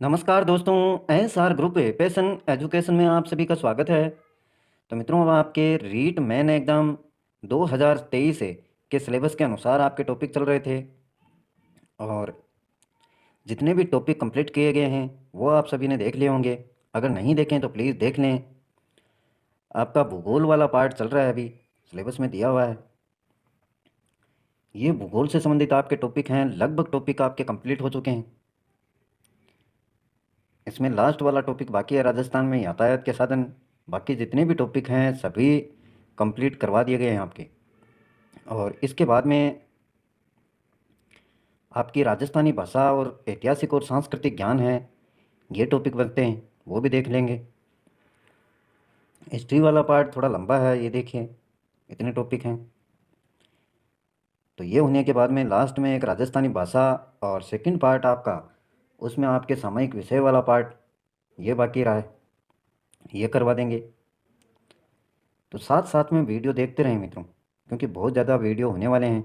नमस्कार दोस्तों। SR group passion education में आप सभी का स्वागत है। तो मित्रों, अब आपके रीट मेन एग्ज़ाम 2023 के सिलेबस के अनुसार आपके टॉपिक चल रहे थे और जितने भी टॉपिक कंप्लीट किए गए हैं वो आप सभी ने देख लिए होंगे। अगर नहीं देखें तो प्लीज़ देख लें। आपका भूगोल वाला पार्ट चल रहा है, अभी सिलेबस में दिया हुआ है। ये भूगोल से संबंधित आपके टॉपिक हैं, लगभग टॉपिक आपके कंप्लीट हो चुके हैं। इसमें लास्ट वाला टॉपिक बाकी है, राजस्थान में यातायात के साधन। बाकी जितने भी टॉपिक हैं सभी कंप्लीट करवा दिए गए हैं आपके। और इसके बाद में आपकी राजस्थानी भाषा और ऐतिहासिक और सांस्कृतिक ज्ञान है, ये टॉपिक बनते हैं, वो भी देख लेंगे। हिस्ट्री वाला पार्ट थोड़ा लंबा है, ये देखिए इतने टॉपिक हैं। तो ये होने के बाद में लास्ट में एक राजस्थानी भाषा और सेकंड पार्ट आपका, उसमें आपके सामयिक विषय वाला पार्ट ये बाकी रहा है, ये करवा देंगे। तो साथ साथ में वीडियो देखते रहें मित्रों, क्योंकि बहुत ज़्यादा वीडियो होने वाले हैं।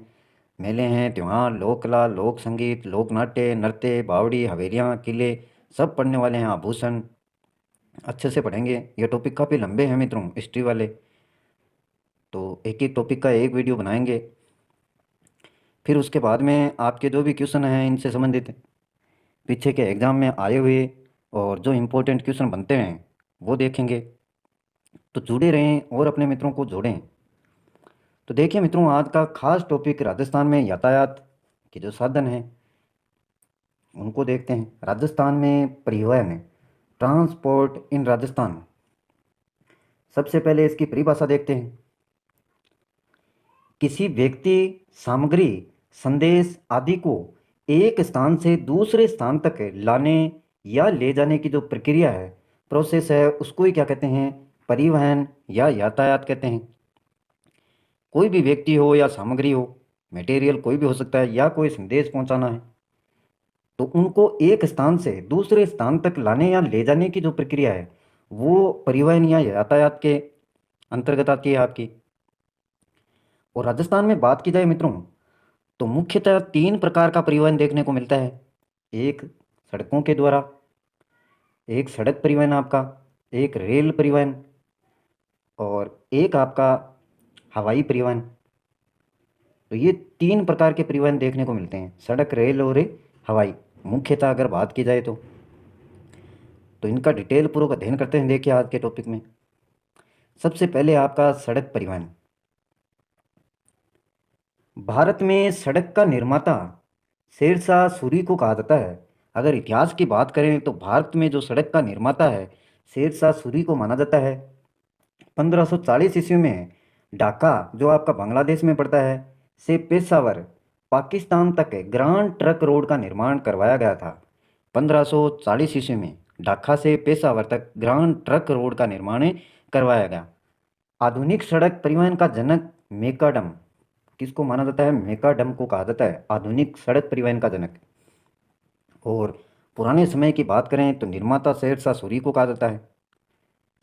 मेले हैं, त्यौहार, लोक कला, लोक संगीत, लोक नाट्य, नृत्य, बावड़ी, हवेलियाँ, किले, सब पढ़ने वाले हैं। आभूषण अच्छे से पढ़ेंगे। ये टॉपिक काफ़ी लंबे हैं मित्रों, हिस्ट्री वाले, तो एक एक टॉपिक का एक वीडियो बनाएंगे। फिर उसके बाद में आपके जो भी क्वेश्चन हैं इनसे संबंधित पीछे के एग्ज़ाम में आए हुए और जो इम्पोर्टेंट क्वेश्चन बनते हैं वो देखेंगे। तो जुड़े रहें और अपने मित्रों को जोड़ें। तो देखिए मित्रों, आज का खास टॉपिक राजस्थान में यातायात के जो साधन हैं उनको देखते हैं। राजस्थान में परिवहन, ट्रांसपोर्ट इन राजस्थान। सबसे पहले इसकी परिभाषा देखते हैं। किसी व्यक्ति, सामग्री, संदेश आदि को एक स्थान से दूसरे स्थान तक लाने या ले जाने की जो प्रक्रिया है, प्रोसेस है, उसको ही क्या कहते हैं? परिवहन या यातायात कहते हैं। कोई भी व्यक्ति हो या सामग्री हो, मटेरियल कोई भी हो सकता है, या कोई संदेश पहुंचाना है, तो उनको एक स्थान से दूसरे स्थान तक लाने या ले जाने की जो प्रक्रिया है वो परिवहन या यातायात के अंतर्गत आती है आपकी। और राजस्थान में बात की जाए मित्रों, तो मुख्यतः तीन प्रकार का परिवहन देखने को मिलता है। एक सड़कों के द्वारा, एक सड़क परिवहन आपका, एक रेल परिवहन, और एक आपका हवाई परिवहन। तो ये तीन प्रकार के परिवहन देखने को मिलते हैं, सड़क, रेल और हवाई, मुख्यतः अगर बात की जाए तो इनका डिटेल पूर्वक अध्ययन करते हैं। देखिए आज के टॉपिक में सबसे पहले आपका सड़क परिवहन। भारत में सड़क का निर्माता शेरशाह सूरी को कहा जाता है। अगर इतिहास की बात करें तो भारत में जो सड़क का निर्माता है शेरशाह सूरी को माना जाता है। 1540 ईस्वी में ढाका, जो आपका बांग्लादेश में पड़ता है, से पेशावर, पाकिस्तान तक ग्रांड ट्रक रोड का निर्माण करवाया गया था। 1540 ईस्वी में ढाका से पेशावर तक ग्रांड ट्रक रोड का निर्माण करवाया गया। आधुनिक सड़क परिवहन का जनक मेकाडम, किसको माना जाता है? मेकाडम को कहा जाता है आधुनिक सड़क परिवहन का जनक। और पुराने समय की बात करें तो निर्माता शेरशाह सूरी को कहा जाता है।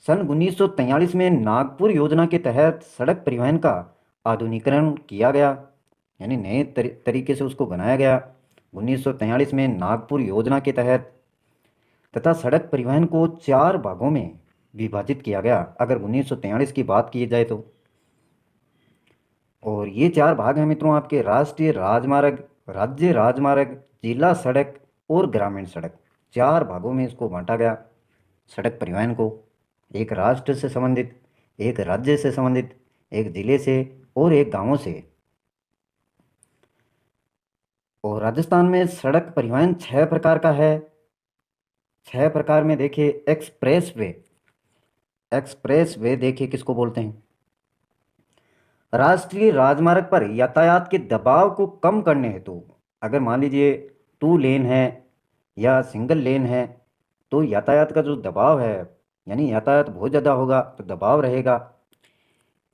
सन 1943 में नागपुर योजना के तहत सड़क परिवहन का आधुनिकीकरण किया गया, यानी नए तरीके से उसको बनाया गया 1943 में नागपुर योजना के तहत, तथा सड़क परिवहन को चार भागों में विभाजित किया गया अगर 1943 की बात की जाए तो। और ये चार भाग हैं मित्रों आपके: राष्ट्रीय राजमार्ग, राज्य राजमार्ग, जिला सड़क और ग्रामीण सड़क। चार भागों में इसको बांटा गया सड़क परिवहन को। एक राष्ट्र से संबंधित, एक राज्य से संबंधित, एक जिले से और एक गांवों से। और राजस्थान में सड़क परिवहन छह प्रकार का है। छह प्रकार में देखिए, एक्सप्रेस वे। एक्सप्रेस वे देखिए किसको बोलते हैं? राष्ट्रीय राजमार्ग पर यातायात के दबाव को कम करने हेतु, अगर मान लीजिए टू लेन है या सिंगल लेन है, तो यातायात का जो दबाव है, यानी यातायात बहुत ज़्यादा होगा तो दबाव रहेगा,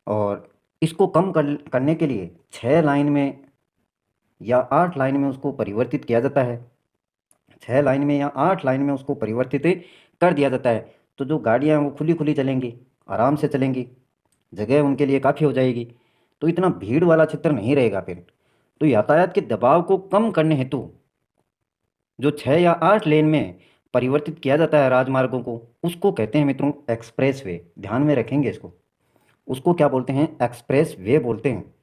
और इसको कम करने के लिए 6 लाइन में या 8 लाइन में उसको परिवर्तित किया जाता है। 6 लाइन में या 8 लाइन में उसको परिवर्तित कर दिया जाता है। तो जो गाड़ियाँ हैं वो खुली खुली चलेंगी, आराम से चलेंगी, जगह उनके लिए काफ़ी हो जाएगी, तो इतना भीड़ वाला क्षेत्र नहीं रहेगा फिर। तो यातायात के दबाव को कम करने हेतु जो 6 या 8 लेन में परिवर्तित किया जाता है राजमार्गों को, उसको कहते हैं मित्रों एक्सप्रेस वे। ध्यान में रखेंगे इसको, उसको क्या बोलते हैं? एक्सप्रेस वे बोलते हैं।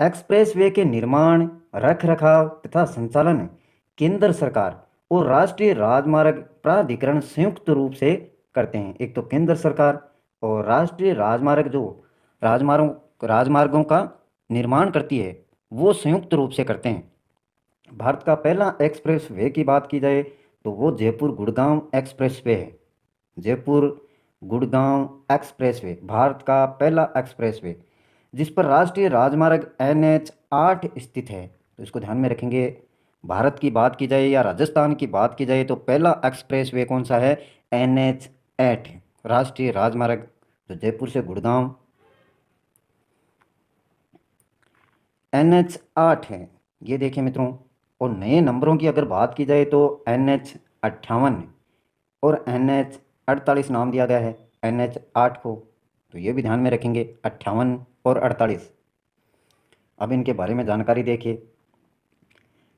एक्सप्रेसवे के निर्माण, रखरखाव तथा संचालन केंद्र सरकार और राष्ट्रीय राजमार्ग प्राधिकरण संयुक्त रूप से करते हैं। एक तो केंद्र सरकार और राष्ट्रीय राजमार्ग जो राजमार्गों का निर्माण करती है वो संयुक्त रूप से करते हैं। भारत का पहला एक्सप्रेस वे की बात की जाए तो वो जयपुर गुड़गांव एक्सप्रेस वे है। जयपुर गुड़गांव एक्सप्रेस वे भारत का पहला एक्सप्रेस वे जिस पर राष्ट्रीय राजमार्ग NH 8 स्थित है। तो इसको ध्यान में रखेंगे। भारत की बात की जाए या राजस्थान की बात की जाए तो पहला एक्सप्रेस वे कौन सा है? NH 8 राष्ट्रीय राजमार्ग जो जयपुर से गुड़गांव NH 8 है। ये देखिए मित्रों, और नए नंबरों की अगर बात की जाए तो NH 58 और NH 48 नाम दिया गया है NH 8 को। तो ये भी ध्यान में रखेंगे, 58 और 48। अब इनके बारे में जानकारी देखिए।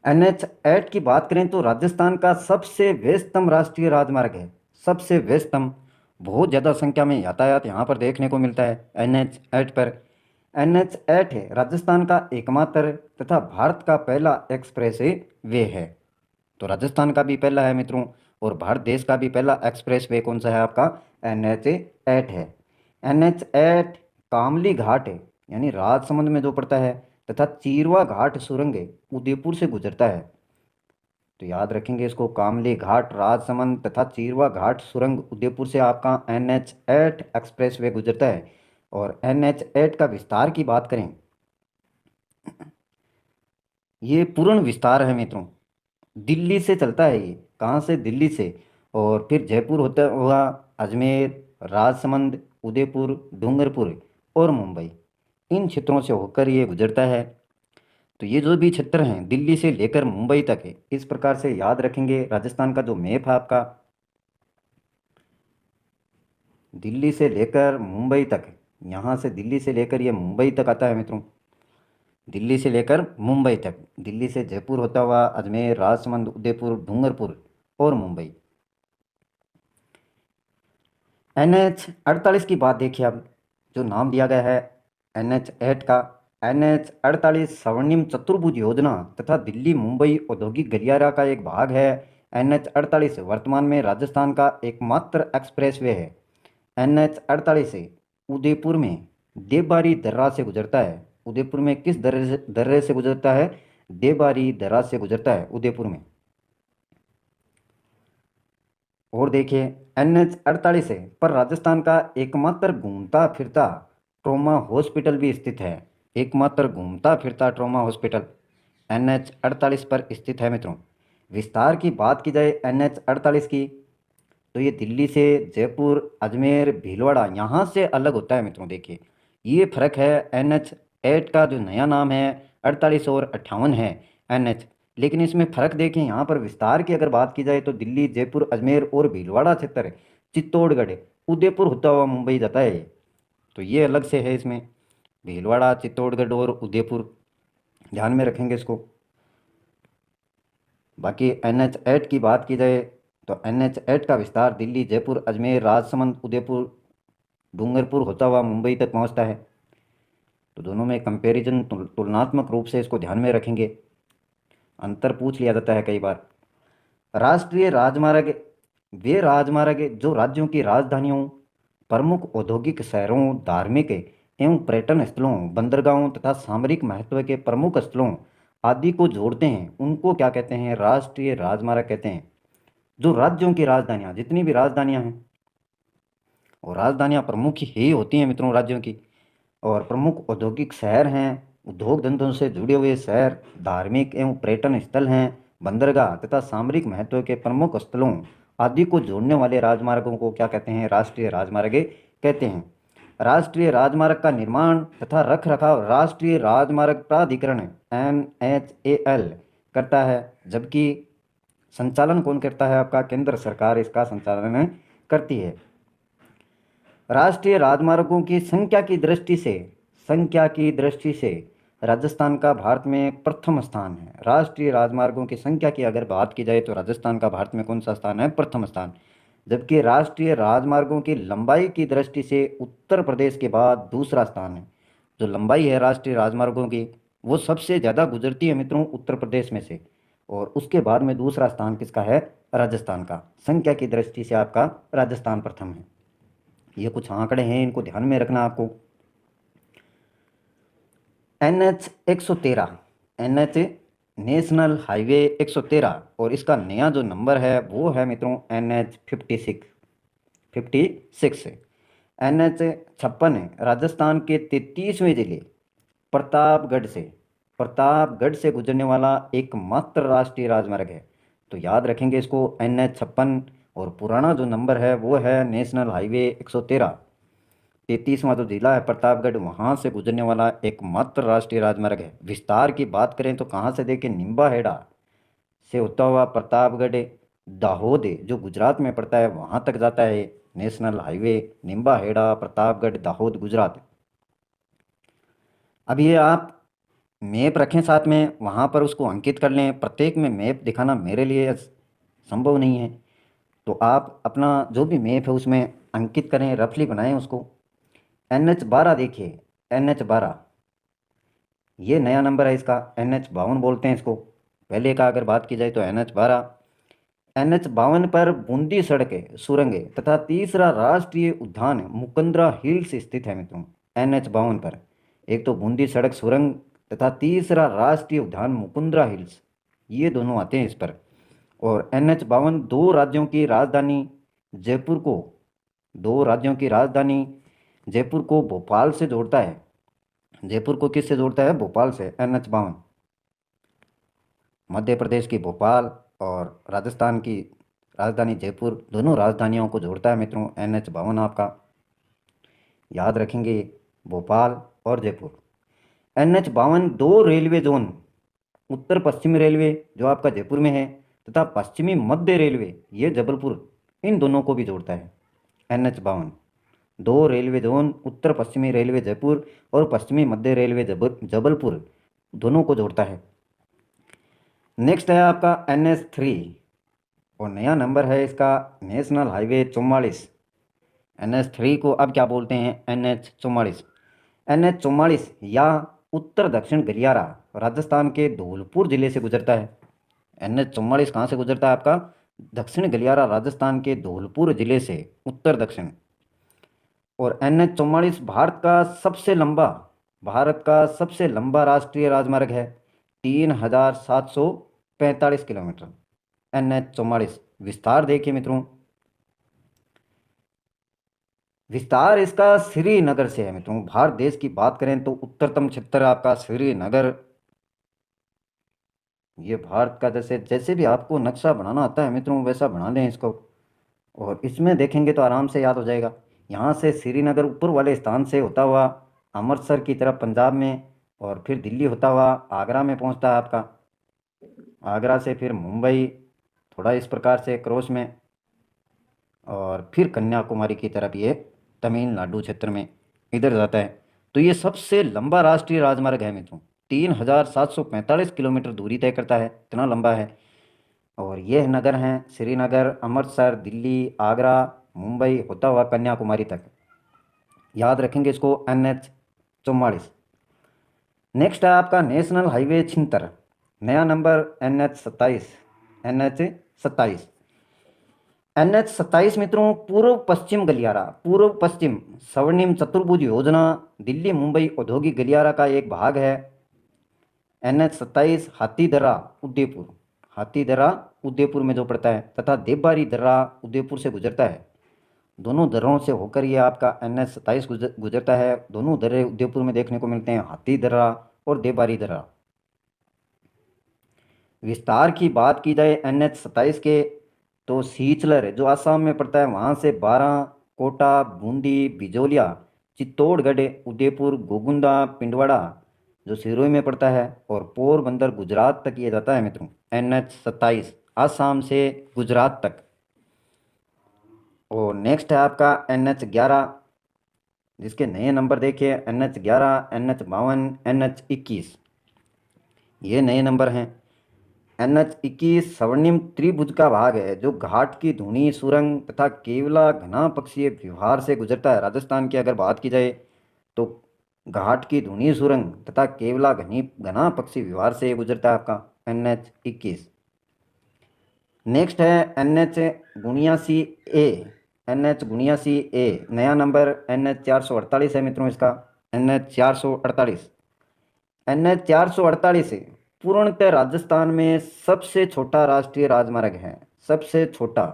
NH 8 की बात करें तो राजस्थान का सबसे व्यस्तम राष्ट्रीय राजमार्ग है। सबसे व्यस्तम, बहुत ज़्यादा संख्या में यातायात यहाँ पर देखने को मिलता है NH 8 पर। NH 8 है राजस्थान का एकमात्र तथा भारत का पहला एक्सप्रेस वे है। तो राजस्थान का भी पहला है मित्रों, और भारत देश का भी पहला एक्सप्रेस वे कौन सा है आपका? NH 8 है। NH 8 कामली घाट है यानी राजसमंद में जो पड़ता है, तथा चीरवा घाट सुरंग उदयपुर से गुजरता है। तो याद रखेंगे इसको, कामली घाट राजसमंद तथा चीरवा घाट सुरंग उदयपुर से आपका NH 8 एक्सप्रेस वे गुजरता है। और NH 8 का विस्तार की बात करें, ये पूर्ण विस्तार है मित्रों। दिल्ली से चलता है ये, कहाँ से? दिल्ली से, और फिर जयपुर होता हुआ अजमेर, राजसमंद, उदयपुर, डूंगरपुर और मुंबई, इन क्षेत्रों से होकर ये गुजरता है। तो ये जो भी क्षेत्र हैं दिल्ली से लेकर मुंबई तक है। इस प्रकार से याद रखेंगे। राजस्थान का जो मैप है आपका, दिल्ली से लेकर मुंबई तक, यहाँ से दिल्ली से लेकर ये मुंबई तक आता है मित्रों। दिल्ली से लेकर मुंबई तक, दिल्ली से जयपुर होता हुआ अजमेर, राजसमंद, उदयपुर, डूंगरपुर और मुंबई। NH 48 की बात देखिए। अब जो नाम दिया गया है NH 8 का, NH 48 स्वर्णिम चतुर्भुज योजना तथा दिल्ली मुंबई औद्योगिक गलियारा का एक भाग है। NH 48 वर्तमान में राजस्थान का एकमात्र एक्सप्रेस वे है। NH 48 से उदयपुर में देवबारी दर्रा से गुजरता है। उदयपुर में किस दर्रे से गुजरता है? देवबारी दर्रा से गुजरता है उदयपुर में। और देखिए NH 48 है पर राजस्थान का एकमात्र घूमता फिरता ट्रॉमा हॉस्पिटल भी स्थित है। एकमात्र घूमता फिरता ट्रॉमा हॉस्पिटल NH 48 पर स्थित है मित्रों। विस्तार की बात की जाए NH 48 की, तो ये दिल्ली से जयपुर, अजमेर, भीलवाड़ा यहाँ से अलग होता है मित्रों। देखिए ये फर्क है। NH 8 का जो नया नाम है 48 और 58 है NH, लेकिन इसमें फ़र्क देखें। यहाँ पर विस्तार की अगर बात की जाए तो दिल्ली, जयपुर, अजमेर और भीलवाड़ा क्षेत्र, चित्तौड़गढ़, उदयपुर होता हुआ मुंबई जाता है। तो ये अलग से है इसमें, भीलवाड़ा, चित्तौड़गढ़ और उदयपुर, ध्यान में रखेंगे इसको। बाकी NH 8 की बात की जाए तो NH 8 का विस्तार दिल्ली, जयपुर, अजमेर, राजसमंद, उदयपुर, डूंगरपुर होता हुआ मुंबई तक पहुँचता है। तो दोनों में कंपैरिजन तुलनात्मक रूप से इसको ध्यान में रखेंगे। अंतर पूछ लिया जाता है कई बार। राष्ट्रीय राजमार्ग वे राजमार्ग जो राज्यों की राजधानियों, प्रमुख औद्योगिक शहरों, धार्मिक एवं पर्यटन स्थलों, बंदरगाहों तथा सामरिक महत्व के प्रमुख स्थलों आदि को जोड़ते हैं, उनको क्या कहते हैं? राष्ट्रीय राजमार्ग कहते हैं। जो राज्यों की राजधानियाँ, जितनी भी राजधानियाँ हैं, और राजधानियाँ प्रमुख ही होती हैं मित्रों राज्यों की, और प्रमुख औद्योगिक शहर हैं, उद्योग धंधों से जुड़े हुए शहर, धार्मिक एवं पर्यटन स्थल हैं, बंदरगाह तथा सामरिक महत्व के प्रमुख स्थलों आदि को जोड़ने वाले राजमार्गों को क्या कहते हैं? राष्ट्रीय राजमार्ग कहते हैं। राष्ट्रीय राजमार्ग का निर्माण तथा रख रखाव राष्ट्रीय राजमार्ग प्राधिकरण NHAL करता है, जबकि संचालन कौन करता है? आपका केंद्र सरकार इसका संचालन करती है। राष्ट्रीय राजमार्गों की संख्या की दृष्टि से राजस्थान का भारत में प्रथम स्थान है। राष्ट्रीय राजमार्गों की संख्या की अगर बात की जाए तो राजस्थान का भारत में कौन सा स्थान है? प्रथम स्थान। जबकि राष्ट्रीय राजमार्गों की लंबाई की दृष्टि से उत्तर प्रदेश के बाद दूसरा स्थान है। जो लंबाई है राष्ट्रीय राजमार्गों की, वो सबसे ज़्यादा गुजरती है मित्रों उत्तर प्रदेश में से। और उसके बाद में दूसरा स्थान किसका है? राजस्थान का। संख्या की दृष्टि से आपका राजस्थान प्रथम है। ये कुछ आंकड़े हैं, इनको ध्यान में रखना आपको। NH 113, NH नेशनल हाईवे 113, और इसका नया जो नंबर है वो है मित्रों NH 56 है। NH 56 है राजस्थान के 33वें जिले प्रतापगढ़ से गुजरने वाला एकमात्र राष्ट्रीय राजमार्ग है। तो याद रखेंगे इसको, NH 56, और पुराना जो नंबर है वो है नेशनल हाईवे 113। 33वां जो जिला है प्रतापगढ़, वहाँ से गुजरने वाला एकमात्र राष्ट्रीय राजमार्ग है। विस्तार की बात करें तो कहाँ से देखें? निम्बा हेड़ा से होता हुआ प्रतापगढ़ दाहोद जो गुजरात में पड़ता है वहाँ तक जाता है नेशनल हाईवे निम्बा हेड़ा प्रतापगढ़ दाहोद गुजरात। अब ये आप मैप रखें साथ में, वहाँ पर उसको अंकित कर लें। प्रत्येक में मैप दिखाना मेरे लिए संभव नहीं है, तो आप अपना जो भी मैप है उसमें अंकित करें, रफली बनाएं उसको। NH 12 देखिए, NH 12 ये नया नंबर है इसका, NH 52 बोलते हैं इसको। पहले का अगर बात की जाए तो NH 12। NH 52 पर बूंदी सड़क है, सुरंग है, तथा तीसरा राष्ट्रीय उद्यान मुकुंदरा हिल्स स्थित है मित्रों। NH 52 पर एक तो बूंदी सड़क सुरंग तथा तीसरा राष्ट्रीय उद्यान मुकुंदरा हिल्स, ये दोनों आते हैं इस पर। और NH 52 जयपुर को दो राज्यों की राजधानी जयपुर को भोपाल से जोड़ता है। जयपुर को किससे जोड़ता है? भोपाल से। NH 52 मध्य प्रदेश की भोपाल और राजस्थान की राजधानी जयपुर, दोनों राजधानियों को जोड़ता है मित्रों NH 52 आपका। याद रखेंगे, भोपाल और जयपुर। NH 52 दो रेलवे जोन, उत्तर पश्चिमी रेलवे जो आपका जयपुर में है तथा पश्चिमी मध्य रेलवे ये जबलपुर, इन दोनों को भी जोड़ता है। NH 52 दो रेलवे जोन, उत्तर पश्चिमी रेलवे जयपुर और पश्चिमी मध्य रेलवे जबलपुर, दोनों को जोड़ता है। नेक्स्ट है आपका NH 3, और नया नंबर है इसका नेशनल हाईवे 44। NH 3 को अब क्या बोलते हैं? NH 44। NH 44 या उत्तर दक्षिण गलियारा राजस्थान के धौलपुर जिले से गुजरता है। NH 44 कहाँ से गुजरता है आपका? दक्षिण गलियारा राजस्थान के धौलपुर जिले से उत्तर दक्षिण। और NH 44 भारत का सबसे लंबा राष्ट्रीय राजमार्ग है, 3745 किलोमीटर। NH 44 विस्तार देखिए मित्रों, विस्तार इसका श्रीनगर से है मित्रों। भारत देश की बात करें तो उत्तरतम क्षेत्र आपका श्रीनगर। ये भारत का जैसे जैसे भी आपको नक्शा बनाना आता है मित्रों वैसा बना लें इसको, और इसमें देखेंगे तो आराम से याद हो जाएगा। यहाँ से श्रीनगर ऊपर वाले स्थान से होता हुआ अमृतसर की तरफ पंजाब में, और फिर दिल्ली होता हुआ आगरा में पहुँचता है आपका। आगरा से फिर मुंबई, थोड़ा इस प्रकार से क्रॉस में, और फिर कन्याकुमारी की तरफ ये तमिलनाडु क्षेत्र में इधर जाता है। तो ये सबसे लंबा राष्ट्रीय राजमार्ग है मित्रों, 3745 किलोमीटर दूरी तय करता है, इतना लंबा है। और ये नगर हैं श्रीनगर, अमृतसर, दिल्ली, आगरा, मुंबई होता हुआ कन्याकुमारी तक। याद रखेंगे इसको NH 44। नेक्स्ट है आपका नेशनल हाईवे 76, नया नंबर NH 27। NH 27 NH 27 मित्रों पूर्व पश्चिम स्वर्णिम चतुर्भुज योजना दिल्ली मुंबई औद्योगिक गलियारा का एक भाग है। NH 27 हाथीदरा उदयपुर में जो पड़ता है, तथा देवबारी दर्रा उदयपुर से गुजरता है। दोनों दर्रों से होकर ये आपका NH 27 गुजरता है। दोनों दर्रे उदयपुर में देखने को मिलते हैं, हाथी दर्रा और देवबारी दर्रा। विस्तार की बात की जाए NH 27 के, तो सीचलर जो आसाम में पड़ता है वहाँ से 12, कोटा, बूंदी, बिजोलिया, चित्तौड़गढ़, उदयपुर, गोगुंदा, पिंडवाड़ा जो सिरोही में पड़ता है, और पोरबंदर गुजरात तक ये जाता है मित्रों। NH 27 आसाम से गुजरात तक। और नेक्स्ट है आपका NH 11, जिसके नए नंबर देखिए NH11, NH52, NH21, ये नए नंबर हैं। NH21 स्वर्णिम त्रिभुज का भाग है जो घाट की धुनी सुरंग तथा केवला घना पक्षीय विहार से गुजरता है। राजस्थान की अगर बात की जाए तो घाट की धुनी सुरंग तथा केवला घना पक्षी विहार से गुजरता है आपका NH21। नेक्स्ट है NH79A। NH79A नया नंबर NH448 है मित्रों इसका। NH448, NH448 पूर्णतः राजस्थान में सबसे छोटा राष्ट्रीय राजमार्ग है। सबसे छोटा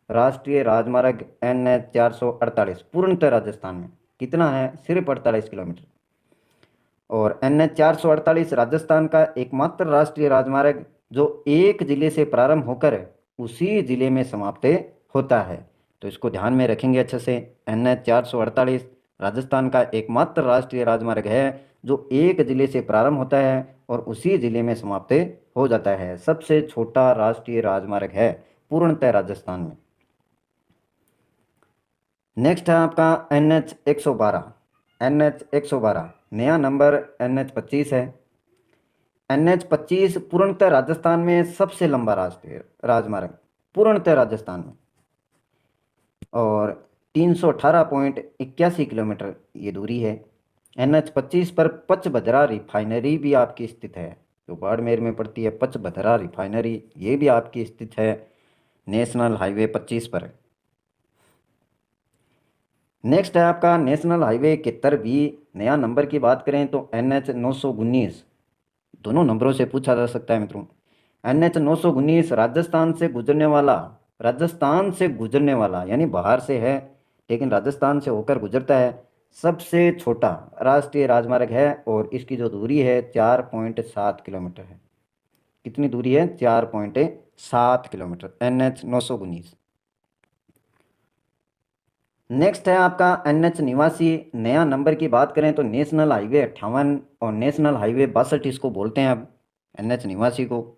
राष्ट्रीय राजमार्ग NH448 पूर्णतः राजस्थान में कितना है, सिर्फ 48 किलोमीटर। और NH448 राजस्थान का एकमात्र राष्ट्रीय राजमार्ग जो एक जिले से प्रारंभ होकर उसी जिले में समाप्त होता है। तो इसको ध्यान में रखेंगे अच्छे से। NH448 राजस्थान का एकमात्र राष्ट्रीय राजमार्ग है जो एक जिले से प्रारंभ होता है और उसी जिले में समाप्त हो जाता है। सबसे छोटा राष्ट्रीय राजमार्ग है पूर्णतः राजस्थान में। नेक्स्ट है आपका NH112। NH112 नया नंबर NH25 है। NH25 पूर्णतः राजस्थान में सबसे लंबा राष्ट्रीय राजमार्ग पूर्णतः राजस्थान में, और 318.81 किलोमीटर ये दूरी है। NH25 पर पचभद्रा रिफाइनरी भी आपकी स्थित है, जो बाड़मेर में पड़ती है। पचभद्रा रिफाइनरी ये भी आपकी स्थित है नेशनल हाईवे 25 पर। नेक्स्ट है आपका नेशनल हाईवे 71 भी। नया नंबर की बात करें तो NH919, दोनों नंबरों से पूछा जा सकता है मित्रों। NH919 राजस्थान से गुजरने वाला यानी बाहर से है लेकिन राजस्थान से होकर गुजरता है, सबसे छोटा राष्ट्रीय राजमार्ग है और इसकी जो दूरी है 4.7 किलोमीटर है। कितनी दूरी है, 4.7 किलोमीटर, NH919। नेक्स्ट है आपका NH89। नया नंबर की बात करें तो नेशनल हाईवे 58 और नेशनल हाईवे 62 इसको बोलते हैं अब NH89 को।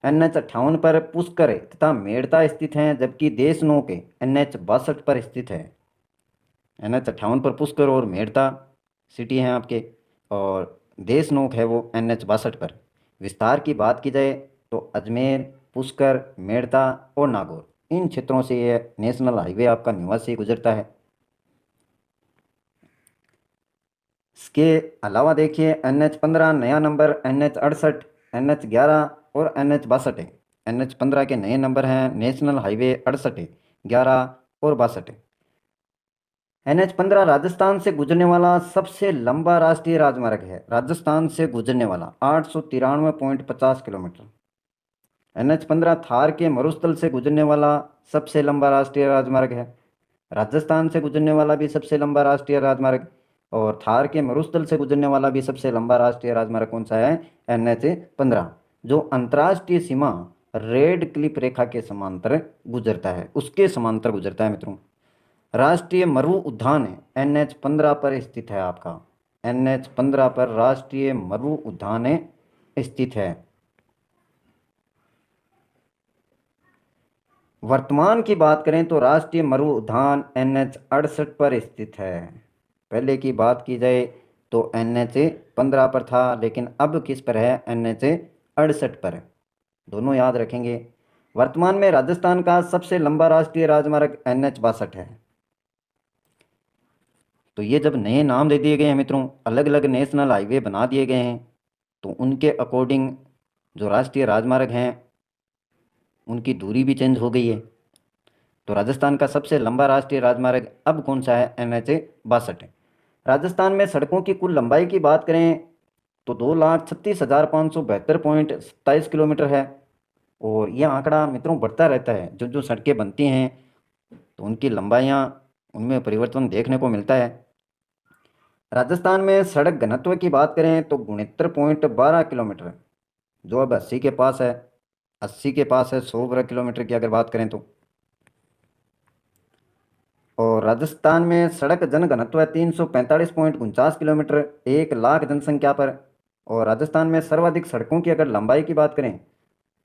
NH58 पर पुष्कर तथा मेड़ता स्थित हैं, जबकि देशनोक NH62 पर स्थित है। NH58 पर पुष्कर और मेड़ता सिटी हैं आपके, और देशनोक है वो NH62 पर। विस्तार की बात की जाए तो अजमेर, पुष्कर, मेड़ता और नागौर इन क्षेत्रों से ये नेशनल हाईवे आपका निवासी गुजरता है। इसके अलावा देखिए NH15 नया नंबर NH68, NH11 और NH62 है। NH15 के नए नंबर हैं नेशनल हाईवे 68, 11 और 62। NH15 राजस्थान से गुजरने वाला सबसे लंबा राष्ट्रीय राजमार्ग है। राजस्थान से गुजरने वाला 893.50 किलोमीटर। NH15 थार के मरुस्थल से गुजरने वाला सबसे लंबा राष्ट्रीय राजमार्ग है। राजस्थान से गुजरने वाला भी सबसे लंबा राष्ट्रीय राजमार्ग, और थार के मरुस्थल से गुजरने वाला भी सबसे लंबा राष्ट्रीय राजमार्ग कौन सा है, NH15, जो अंतर्राष्ट्रीय सीमा रेड क्लिफ रेखा के समांतर गुजरता है, उसके समांतर गुजरता है मित्रों। राष्ट्रीय मरु उद्यान NH15 पर स्थित है आपका। NH15 पर राष्ट्रीय मरु उद्यान स्थित है। वर्तमान की बात करें तो राष्ट्रीय मरु उद्यान NH68 पर स्थित है। पहले की बात की जाए तो NH15 पर था, लेकिन अब किस पर है, NH68 पर। दोनों याद रखेंगे। वर्तमान में राजस्थान का सबसे लंबा राष्ट्रीय राजमार्ग NH62 है। तो ये जब नए नाम दे दिए गए हैं मित्रों, अलग अलग नेशनल हाईवे बना दिए गए हैं, तो उनके अकॉर्डिंग जो राष्ट्रीय राजमार्ग हैं उनकी दूरी भी चेंज हो गई है। तो राजस्थान का सबसे लंबा राष्ट्रीय राजमार्ग अब कौन सा है, NH62 है। राजस्थान में सड़कों की कुल लंबाई की बात करें तो 2,36,572.27 किलोमीटर है, और यह आंकड़ा मित्रों बढ़ता रहता है। जो जो सड़कें बनती हैं तो उनकी लंबाइयाँ उनमें परिवर्तन देखने को मिलता है। राजस्थान में सड़क घनत्व की बात करें तो 69.12 किलोमीटर, जो अब 80 के पास है। 80 के पास है 100 वर्ग किलोमीटर की अगर बात करें तो। और राजस्थान में सड़क जन घनत्व है 345.49 किलोमीटर 1 लाख जनसंख्या पर। और राजस्थान में सर्वाधिक सड़कों की अगर लंबाई की बात करें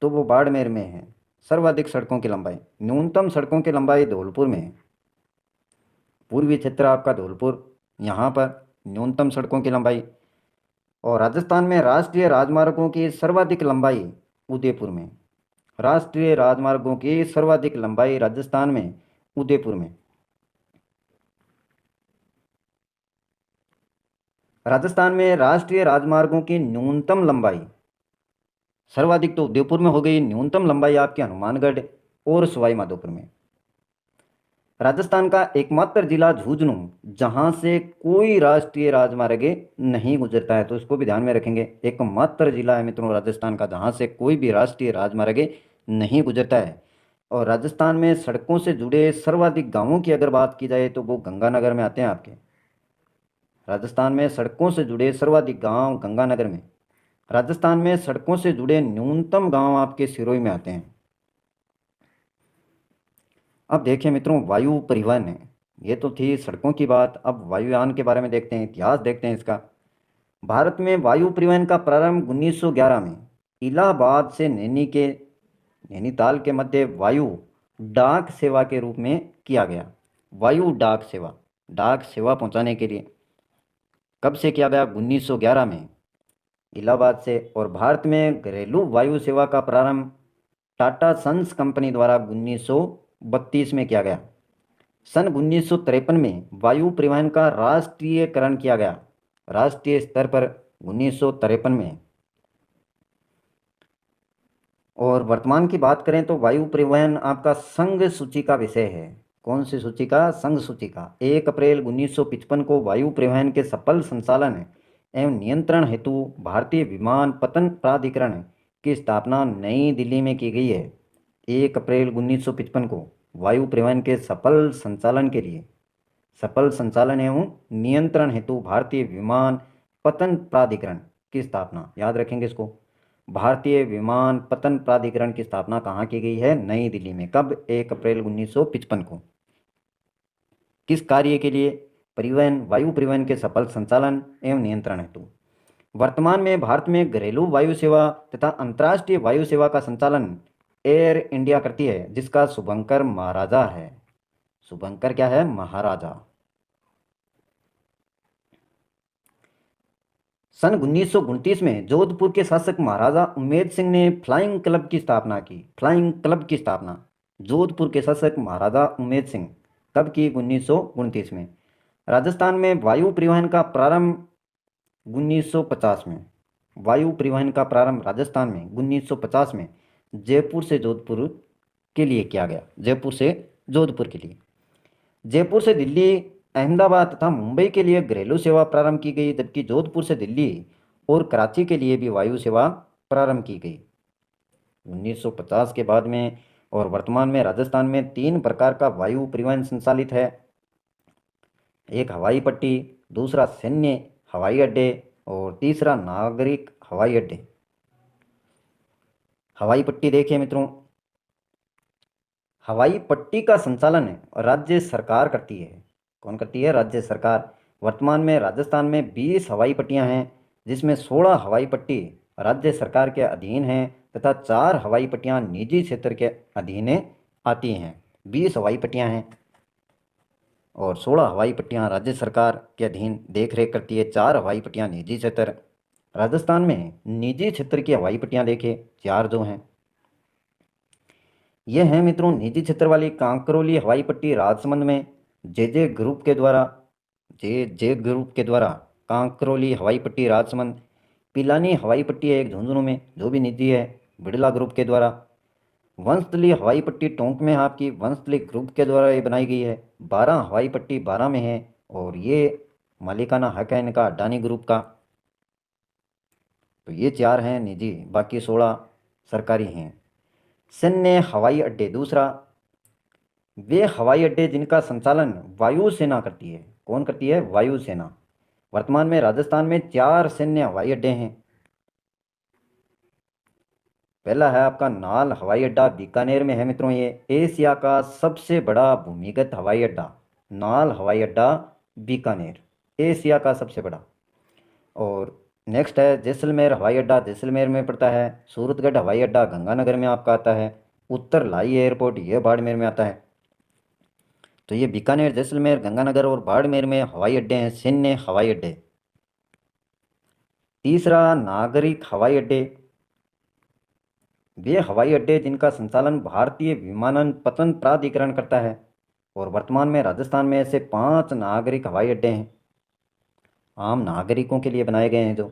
तो वो बाड़मेर में है। सर्वाधिक सड़कों की लंबाई, न्यूनतम सड़कों की लंबाई धौलपुर में है। पूर्वी क्षेत्र आपका धौलपुर, यहाँ पर न्यूनतम सड़कों की लंबाई। और राजस्थान में राष्ट्रीय राजमार्गों की सर्वाधिक लंबाई उदयपुर में। राष्ट्रीय राजमार्गों की सर्वाधिक लंबाई राजस्थान में उदयपुर में। राजस्थान में राष्ट्रीय राजमार्गों की न्यूनतम लंबाई सर्वाधिक तो उदयपुर में हो गई, न्यूनतम लंबाई आपके हनुमानगढ़ और सवाई माधोपुर में। राजस्थान का एकमात्र जिला झुंझुनू जहां से कोई राष्ट्रीय राजमार्ग नहीं गुजरता है, तो इसको भी ध्यान में रखेंगे। एकमात्र जिला है मित्रों राजस्थान का जहां से कोई भी राष्ट्रीय राजमार्ग नहीं गुजरता है। और राजस्थान में सड़कों से जुड़े सर्वाधिक गांवों की अगर बात की जाए तो वो गंगानगर में आते हैं आपके। राजस्थान में सड़कों से जुड़े सर्वाधिक गांव गंगानगर में। राजस्थान में सड़कों से जुड़े न्यूनतम गांव आपके सिरोही में आते हैं। अब देखिए मित्रों, वायु परिवहन है, ये तो थी सड़कों की बात। अब वायुयान के बारे में देखते हैं, इतिहास देखते हैं इसका। भारत में वायु परिवहन का प्रारंभ 1911 में इलाहाबाद से नैनीताल के मध्य वायु डाक सेवा के रूप में किया गया। वायु डाक सेवा पहुंचाने के लिए कब से किया गया? 1911 में इलाहाबाद से। और भारत में घरेलू वायु सेवा का प्रारंभ टाटा सन्स कंपनी द्वारा 1932 में किया गया। सन 1953 में वायु परिवहन का राष्ट्रीयकरण किया गया, राष्ट्रीय स्तर पर 1953 में। और वर्तमान की बात करें तो वायु परिवहन आपका संघ सूची का विषय है। कौन सी सूची का? संघ सूची का। 1 अप्रैल 1955 को वायु परिवहन के सफल संचालन एवं नियंत्रण हेतु भारतीय विमानपत्तन प्राधिकरण की स्थापना नई दिल्ली में की गई है। 1 अप्रैल 1955 को वायु परिवहन के सफल संचालन एवं नियंत्रण हेतु भारतीय विमानपत्तन प्राधिकरण की स्थापना, याद रखेंगे इसको। भारतीय विमानपत्तन प्राधिकरण की स्थापना कहाँ की गई है? नई दिल्ली में। कब? 1 अप्रैल 1955 को। किस कार्य के लिए? वायु परिवहन के सफल संचालन एवं नियंत्रण हेतु। वर्तमान में भारत में घरेलू वायु सेवा तथा अंतर्राष्ट्रीय वायु सेवा का संचालन एयर इंडिया करती है, जिसका शुभंकर महाराजा है। शुभंकर क्या है? महाराजा। सन 1929 में जोधपुर के शासक महाराजा उम्मेद सिंह ने फ्लाइंग क्लब की स्थापना की। फ्लाइंग क्लब की स्थापना जोधपुर के शासक महाराजा उम्मेद सिंह कब की? 1929 में। राजस्थान में वायु परिवहन का प्रारंभ 1950 में। वायु परिवहन का प्रारंभ राजस्थान में 1950 में जयपुर से जोधपुर के लिए किया गया। जयपुर से जोधपुर के लिए। जयपुर से दिल्ली, अहमदाबाद तथा मुंबई के लिए घरेलू सेवा प्रारंभ की गई, जबकि जोधपुर से दिल्ली और कराची के लिए भी वायु सेवा प्रारंभ की गई 1950 के बाद में। और वर्तमान में राजस्थान में 3 प्रकार का वायु परिवहन संचालित है। एक हवाई पट्टी, दूसरा सैन्य हवाई अड्डे और तीसरा नागरिक हवाई अड्डे। हवाई पट्टी देखिए मित्रों, हवाई पट्टी का संचालन राज्य सरकार करती है। कौन करती है? राज्य सरकार। वर्तमान में राजस्थान में 20 हवाई पट्टियां हैं, जिसमें 16 हवाई पट्टी राज्य सरकार के अधीन हैं तथा 4 हवाई पट्टियां निजी क्षेत्र के अधीन आती हैं। 20 हवाई पट्टियां हैं और 16 हवाई पट्टियां राज्य सरकार के अधीन देख रेख करती है, 4 हवाई पट्टियां निजी क्षेत्र। राजस्थान में निजी क्षेत्र की हवाई पट्टियां देखिए 4 जो हैं। यह है मित्रों निजी क्षेत्र वाली कांकरोली हवाई पट्टी राजसमंद में जे ग्रुप के द्वारा कांकरोली हवाई पट्टी राजसमंद। पिलानी हवाई पट्टी है एक झुंझुनू में, जो भी निजी है, बिड़ला ग्रुप के द्वारा। वंशतली हवाई पट्टी टोंक में आपकी वंशतली ग्रुप के द्वारा ये बनाई गई है। 12 हवाई पट्टी 12 में है और ये मालिकाना हक है इनका अडानी ग्रुप का। तो ये 4 हैं निजी, बाकी 16 सरकारी हैं। सैन्य हवाई अड्डे दूसरा, वे हवाई अड्डे जिनका संचालन वायुसेना करती है। कौन करती है? वायुसेना। वर्तमान में राजस्थान में 4 सैन्य हवाई अड्डे हैं। पहला है आपका नाल हवाई अड्डा, बीकानेर में है मित्रों। ये एशिया का सबसे बड़ा भूमिगत हवाई अड्डा, नाल हवाई अड्डा बीकानेर, एशिया का सबसे बड़ा। और नेक्स्ट है जैसलमेर हवाई अड्डा, जैसलमेर में पड़ता है। सूरतगढ़ हवाई अड्डा गंगानगर में आपका आता है। उत्तर लाई एयरपोर्ट ये बाड़मेर में आता है। तो ये बीकानेर, जैसलमेर, गंगानगर और बाड़मेर में हवाई अड्डे हैं, सैन्य हवाई अड्डे। तीसरा, नागरिक हवाई अड्डे। वे हवाई अड्डे जिनका संचालन भारतीय विमानपत्तन प्राधिकरण करता है। और वर्तमान में राजस्थान में ऐसे 5 नागरिक हवाई अड्डे हैं, आम नागरिकों के लिए बनाए गए हैं। जो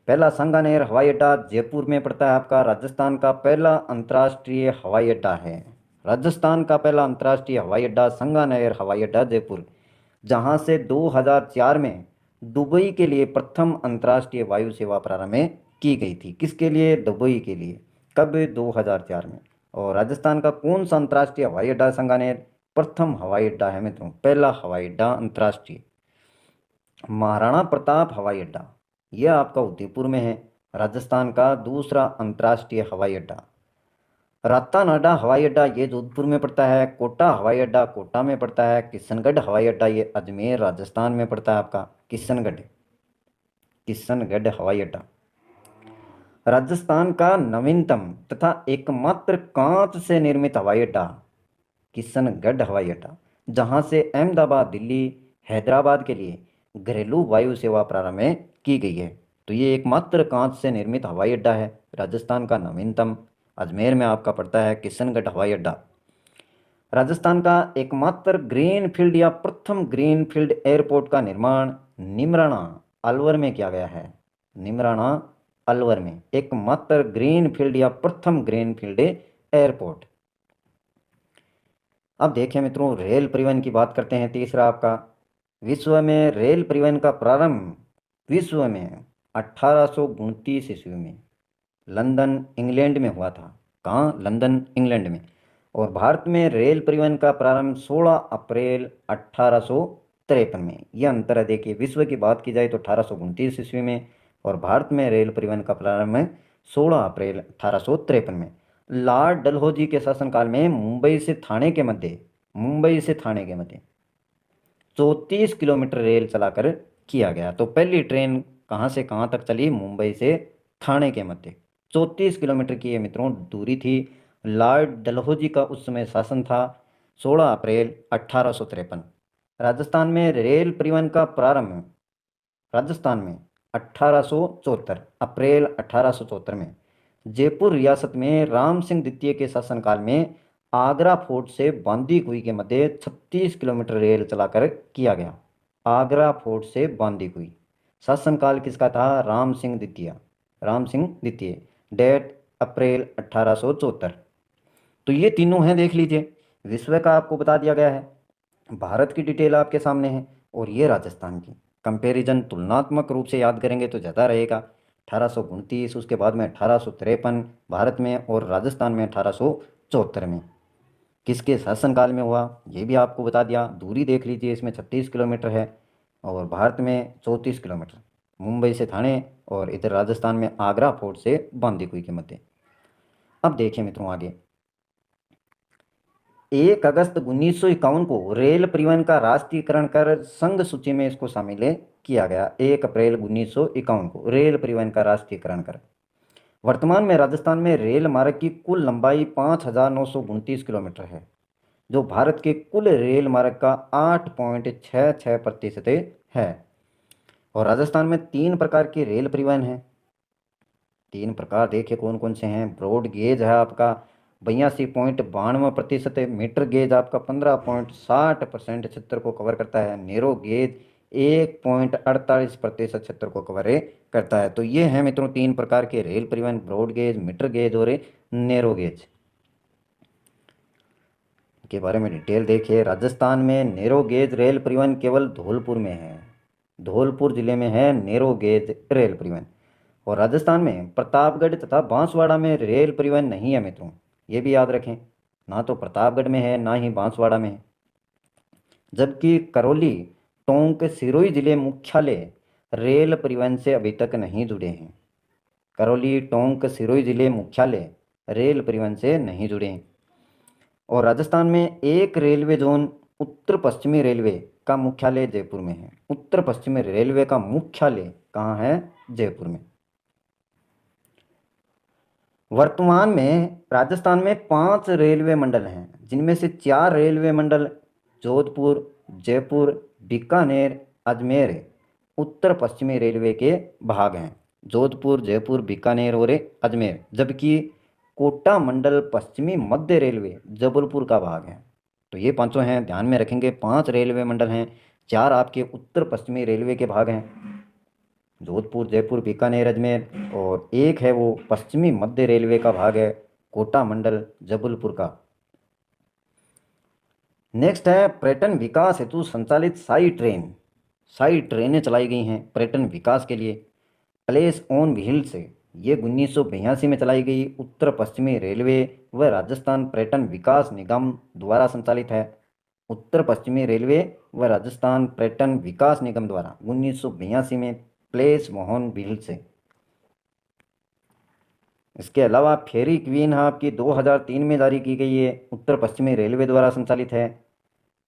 पहला सांगानेर हवाई अड्डा जयपुर में पड़ता है आपका, राजस्थान का पहला अंतर्राष्ट्रीय हवाई अड्डा है। राजस्थान का पहला अंतर्राष्ट्रीय हवाई अड्डा सांगानेर हवाई अड्डा जयपुर, जहां से 2004 में दुबई के लिए प्रथम अंतर्राष्ट्रीय वायु सेवा प्रारंभ की गई थी। किसके लिए? दुबई के लिए। कब? 2004 में। और राजस्थान का कौन सा अंतर्राष्ट्रीय हवाई अड्डा सांगानेर? प्रथम हवाई अड्डा है मित्रों, पहला हवाई अड्डा अंतर्राष्ट्रीय। महाराणा प्रताप हवाई अड्डा, यह आपका उदयपुर में है, राजस्थान का दूसरा अंतर्राष्ट्रीय हवाई अड्डा। रातानाडा हवाई अड्डा, ये जोधपुर में पड़ता है। कोटा हवाई अड्डा कोटा में पड़ता है। किशनगढ़ हवाई अड्डा, ये अजमेर राजस्थान में पड़ता है आपका, किशनगढ़। किशनगढ़ हवाई अड्डा राजस्थान का नवीनतम तथा एकमात्र कांच से निर्मित हवाई अड्डा, किशनगढ़ हवाई अड्डा, जहां से अहमदाबाद, दिल्ली, हैदराबाद के लिए घरेलू वायु सेवा प्रारंभ की गई है। तो ये एकमात्र कांच से निर्मित हवाई अड्डा है, राजस्थान का नवीनतम, अजमेर में आपका पड़ता है किशनगढ़ हवाई अड्डा। राजस्थान का एकमात्र ग्रीन फील्ड या प्रथम ग्रीन फील्ड एयरपोर्ट का निर्माण निमराना अलवर में किया गया है। निमराना अलवर में एकमात्र ग्रीन फील्ड या प्रथम ग्रीन फील्ड एयरपोर्ट। अब देखिए मित्रों, रेल परिवहन की बात करते हैं। तीसरा आपका, विश्व में रेल परिवहन का प्रारंभ विश्व में 1829 ईस्वी में लंदन इंग्लैंड में हुआ था। कहाँ? लंदन इंग्लैंड में। और भारत में रेल परिवहन का प्रारंभ 16 अप्रैल 1853 में। यह अंतर है, देखिए, विश्व की बात की जाए तो 1829 ईस्वी में, और भारत में रेल परिवहन का प्रारंभ है 16 अप्रैल 1853 में। लॉर्ड डलहौजी के शासनकाल में मुंबई से थाने के मध्य 34 किलोमीटर रेल चलाकर किया गया। तो पहली ट्रेन कहाँ से कहाँ तक चली? मुंबई से थाने के मध्य 34 किलोमीटर की ये मित्रों दूरी थी। लॉर्ड डलहौजी का उस समय शासन था, 16 अप्रैल 1853। राजस्थान में रेल परिवहन का प्रारंभ राजस्थान में 1874 अप्रैल 1874 में जयपुर रियासत में राम सिंह द्वितीय के शासनकाल में आगरा फोर्ट से बांदीकुई के मध्य 36 किलोमीटर रेल चलाकर किया गया। आगरा फोर्ट से बांदीकुई, शासनकाल किसका था? राम सिंह द्वितीय। Date April 1874। तो ये तीनों हैं, देख लीजिए। विश्व का आपको बता दिया गया है, भारत की डिटेल आपके सामने है, और ये राजस्थान की। कंपैरिजन तुलनात्मक रूप से याद करेंगे तो ज़्यादा रहेगा। 1829, उसके बाद में 1853 भारत में, और राजस्थान में 1874 में। किसके शासनकाल में हुआ ये भी आपको बता दिया। दूरी देख लीजिए, इसमें 36 किलोमीटर है, और भारत में 34 किलोमीटर, मुंबई से थाने, और इधर राजस्थान में आगरा फोर्ट से बांदीकुई के मध्य। अब देखिए मित्रों आगे, 1 अगस्त 1951 को रेल परिवहन का राष्ट्रीयकरण कर संघ सूची में इसको शामिल किया गया। 1 अप्रैल 1951 को रेल परिवहन का राष्ट्रीयकरण कर। वर्तमान में राजस्थान में रेल मार्ग की कुल लंबाई 5,929 किलोमीटर है, जो भारत के कुल रेल मार्ग का 8.66% है। और राजस्थान में 3 प्रकार के रेल परिवहन हैं। 3 प्रकार देखिए कौन कौन से हैं। ब्रॉड गेज है आपका 82.92% है। मीटर गेज आपका 15.60% क्षेत्र को कवर करता है। नैरो गेज 1.48% क्षेत्र को कवर करता है। तो ये हैं मित्रों 3 प्रकार के रेल परिवहन, ब्रॉड गेज, मीटर गेज और नैरो गेज के बारे में डिटेल देखिए। राजस्थान में नैरो गेज रेल परिवहन केवल धौलपुर में है, धौलपुर जिले में है नैरो गेज रेल परिवहन। और राजस्थान में प्रतापगढ़ तथा बांसवाड़ा में रेल परिवहन नहीं है मित्रों, ये भी याद रखें। ना तो प्रतापगढ़ में है, ना ही बांसवाड़ा में है। जबकि करौली, टोंक, सिरोही जिले मुख्यालय रेल परिवहन से अभी तक नहीं जुड़े हैं। करौली, टोंक, सिरोही जिले मुख्यालय रेल परिवहन से नहीं जुड़े हैं। और राजस्थान में एक रेलवे जोन उत्तर पश्चिमी रेलवे का मुख्यालय जयपुर में है। उत्तर पश्चिमी रेलवे का मुख्यालय कहाँ है? जयपुर में। वर्तमान में राजस्थान में 5 रेलवे मंडल हैं, जिनमें से 4 रेलवे मंडल जोधपुर, जयपुर, बीकानेर, अजमेर उत्तर पश्चिमी रेलवे के भाग हैं। जोधपुर, जयपुर, बीकानेर और अजमेर, जबकि कोटा मंडल पश्चिमी मध्य रेलवे जबलपुर का भाग है। तो ये पांचों हैं, ध्यान में रखेंगे। 5 रेलवे मंडल हैं, 4 आपके उत्तर पश्चिमी रेलवे के भाग हैं, जोधपुर, जयपुर, बीकानेर, अजमेर, और एक है वो पश्चिमी मध्य रेलवे का भाग है, कोटा मंडल जबलपुर का। नेक्स्ट है पर्यटन विकास हेतु संचालित साई ट्रेन। साई ट्रेनें चलाई गई हैं पर्यटन विकास के लिए। प्लेस ऑन व्हील्स, ये 1982 में चलाई गई, उत्तर पश्चिमी रेलवे व राजस्थान पर्यटन विकास निगम द्वारा संचालित है। उत्तर पश्चिमी रेलवे व राजस्थान पर्यटन विकास निगम द्वारा 1982 में प्लेस मोहन व्हील्स से। इसके अलावा फेरी क्वीन आपकी 2003 में जारी की गई है, उत्तर पश्चिमी रेलवे द्वारा संचालित है।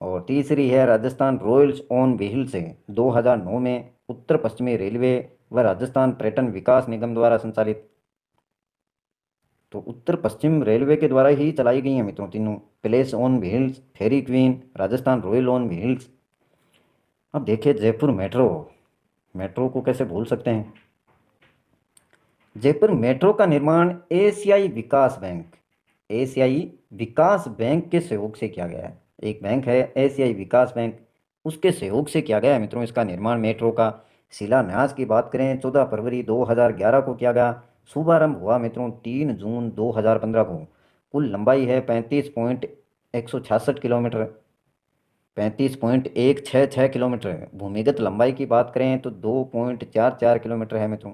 और तीसरी है राजस्थान रॉयल्स ऑन व्हील्स से 2009 में उत्तर पश्चिमी रेलवे व राजस्थान पर्यटन विकास निगम द्वारा संचालित। तो उत्तर पश्चिम रेलवे के द्वारा ही चलाई गई हैं मित्रों तीनों, palace on wheels, fairy queen, Rajasthan royal on wheels. अब देखिए जयपुर मेट्रो, मेट्रो को कैसे भूल सकते हैं। जयपुर मेट्रो का निर्माण एशियाई विकास बैंक, एशियाई विकास बैंक के सहयोग से किया गया है। एक बैंक है एशियाई विकास बैंक, उसके सहयोग से किया गया है मित्रों इसका निर्माण। मेट्रो का शिलान्यास की बात करें 14 फरवरी 2011 को किया गया। शुभारंभ हुआ मित्रों 3 जून 2015 को। कुल लंबाई है 35.166 किलोमीटर, 35.166 किलोमीटर। भूमिगत लंबाई की बात करें तो 2.44 किलोमीटर है मित्रों।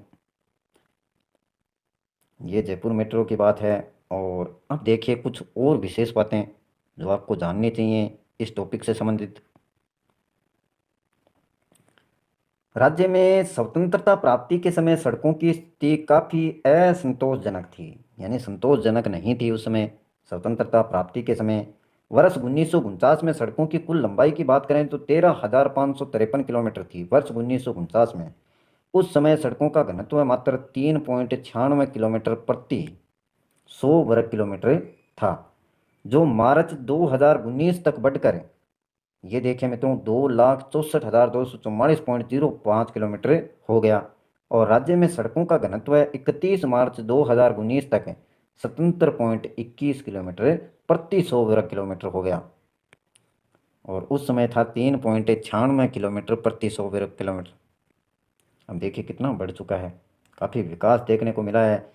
ये जयपुर मेट्रो की बात है। और अब देखिए कुछ और विशेष बातें जो आपको जाननी चाहिए इस टॉपिक से संबंधित। राज्य में स्वतंत्रता प्राप्ति के समय सड़कों की स्थिति काफ़ी असंतोषजनक थी, यानी संतोषजनक नहीं थी उस समय स्वतंत्रता प्राप्ति के समय। वर्ष 1949 में सड़कों की कुल लंबाई की बात करें तो 13,553 किलोमीटर थी वर्ष 1949 में। उस समय सड़कों का घनत्व मात्र 3.96 किलोमीटर प्रति 100 वर्ग किलोमीटर था, जो मार्च 2019 तक बढ़कर ये देखें मित्रों 2,64,244.05 किलोमीटर हो गया। और राज्य में सड़कों का घनत्व 31 मार्च 2019 तक 77.21 किलोमीटर प्रति 100 वर्ग किलोमीटर हो गया, और उस समय था 3.96 किलोमीटर प्रति 100 वर्ग किलोमीटर। अब देखिए कितना बढ़ चुका है, काफ़ी विकास देखने को मिला है।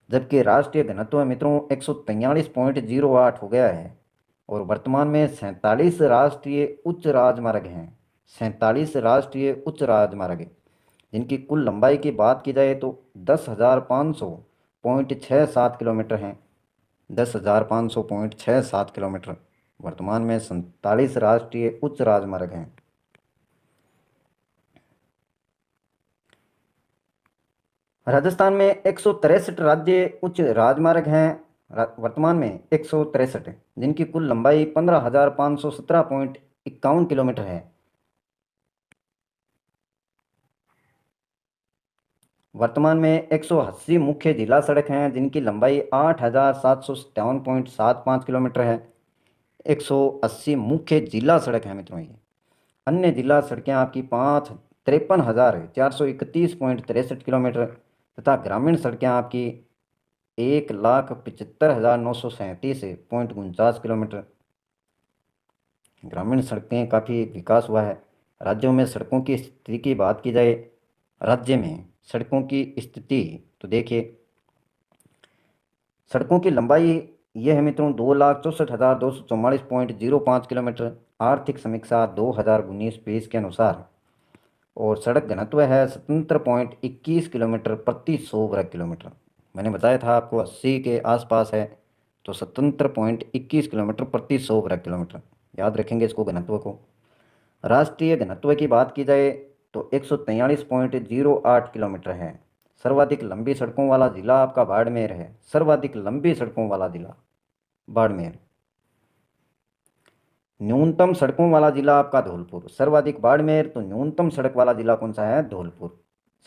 जबकि राष्ट्रीय घनत्व मित्रों 143.08 हो गया है, और वर्तमान में 47 राष्ट्रीय उच्च राजमार्ग हैं, 47 राष्ट्रीय उच्च राजमार्ग, जिनकी कुल लंबाई की बात की जाए तो 10,500.67 किलोमीटर हैं, 10,500.67 किलोमीटर। वर्तमान में 47 राष्ट्रीय उच्च राजमार्ग हैं। राजस्थान में 163 राज्य उच्च राजमार्ग हैं, वर्तमान में 163, जिनकी कुल लंबाई 15,517.51 किलोमीटर है। वर्तमान में 180 मुख्य जिला सड़क हैं, जिनकी लंबाई 8,757.75 किलोमीटर है। 180 मुख्य जिला सड़क हैं मित्रों ये। अन्य जिला सड़कें आपकी 53,431.63 किलोमीटर तथा ग्रामीण सड़कें आपकी 1,75,937.49 किलोमीटर। ग्रामीण सड़कें काफ़ी विकास हुआ है। राज्यों में सड़कों की स्थिति की बात की जाए, राज्य में सड़कों की स्थिति तो देखिए सड़कों की लंबाई ये है मित्रों 2,64,244.05 किलोमीटर आर्थिक समीक्षा 2019-20 के अनुसार। और सड़क घनत्व है 77.21 किलोमीटर प्रति 100 वर्ग किलोमीटर। मैंने बताया था आपको 80 के आसपास है, तो 77.21 किलोमीटर प्रति 100 वर्ग किलोमीटर, याद रखेंगे इसको घनत्व को। राष्ट्रीय घनत्व की बात की जाए तो 143.08 किलोमीटर है। सर्वाधिक लंबी सड़कों वाला जिला आपका बाड़मेर है, सर्वाधिक लंबी सड़कों वाला जिला बाड़मेर। न्यूनतम सड़कों वाला जिला आपका धौलपुर, सर्वाधिक बाड़मेर, तो न्यूनतम सड़क वाला जिला कौन सा है? धौलपुर।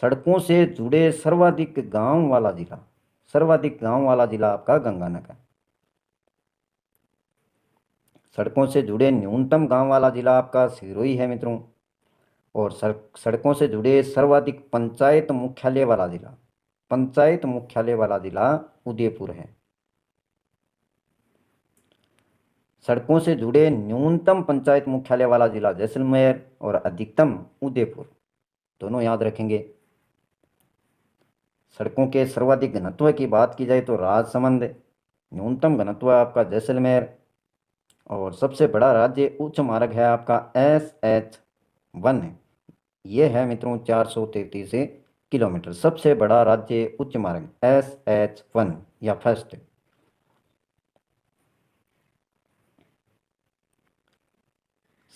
सड़कों से जुड़े सर्वाधिक गांव वाला जिला, सर्वाधिक गांव वाला जिला आपका गंगानगर। सड़कों से जुड़े न्यूनतम गांव वाला जिला आपका सिरोही है मित्रों। और सड़कों से जुड़े सर्वाधिक पंचायत मुख्यालय वाला जिला उदयपुर है। सड़कों से जुड़े न्यूनतम पंचायत मुख्यालय वाला जिला जैसलमेर और अधिकतम उदयपुर, दोनों याद रखेंगे। सड़कों के सर्वाधिक घनत्व की बात की जाए तो राजसमंद, न्यूनतम घनत्व आपका जैसलमेर, और सबसे बड़ा राज्य उच्च मार्ग है आपका SH1, ये है मित्रों 433 किलोमीटर। सबसे बड़ा राज्य उच्च मार्ग SH1 या फर्स्ट।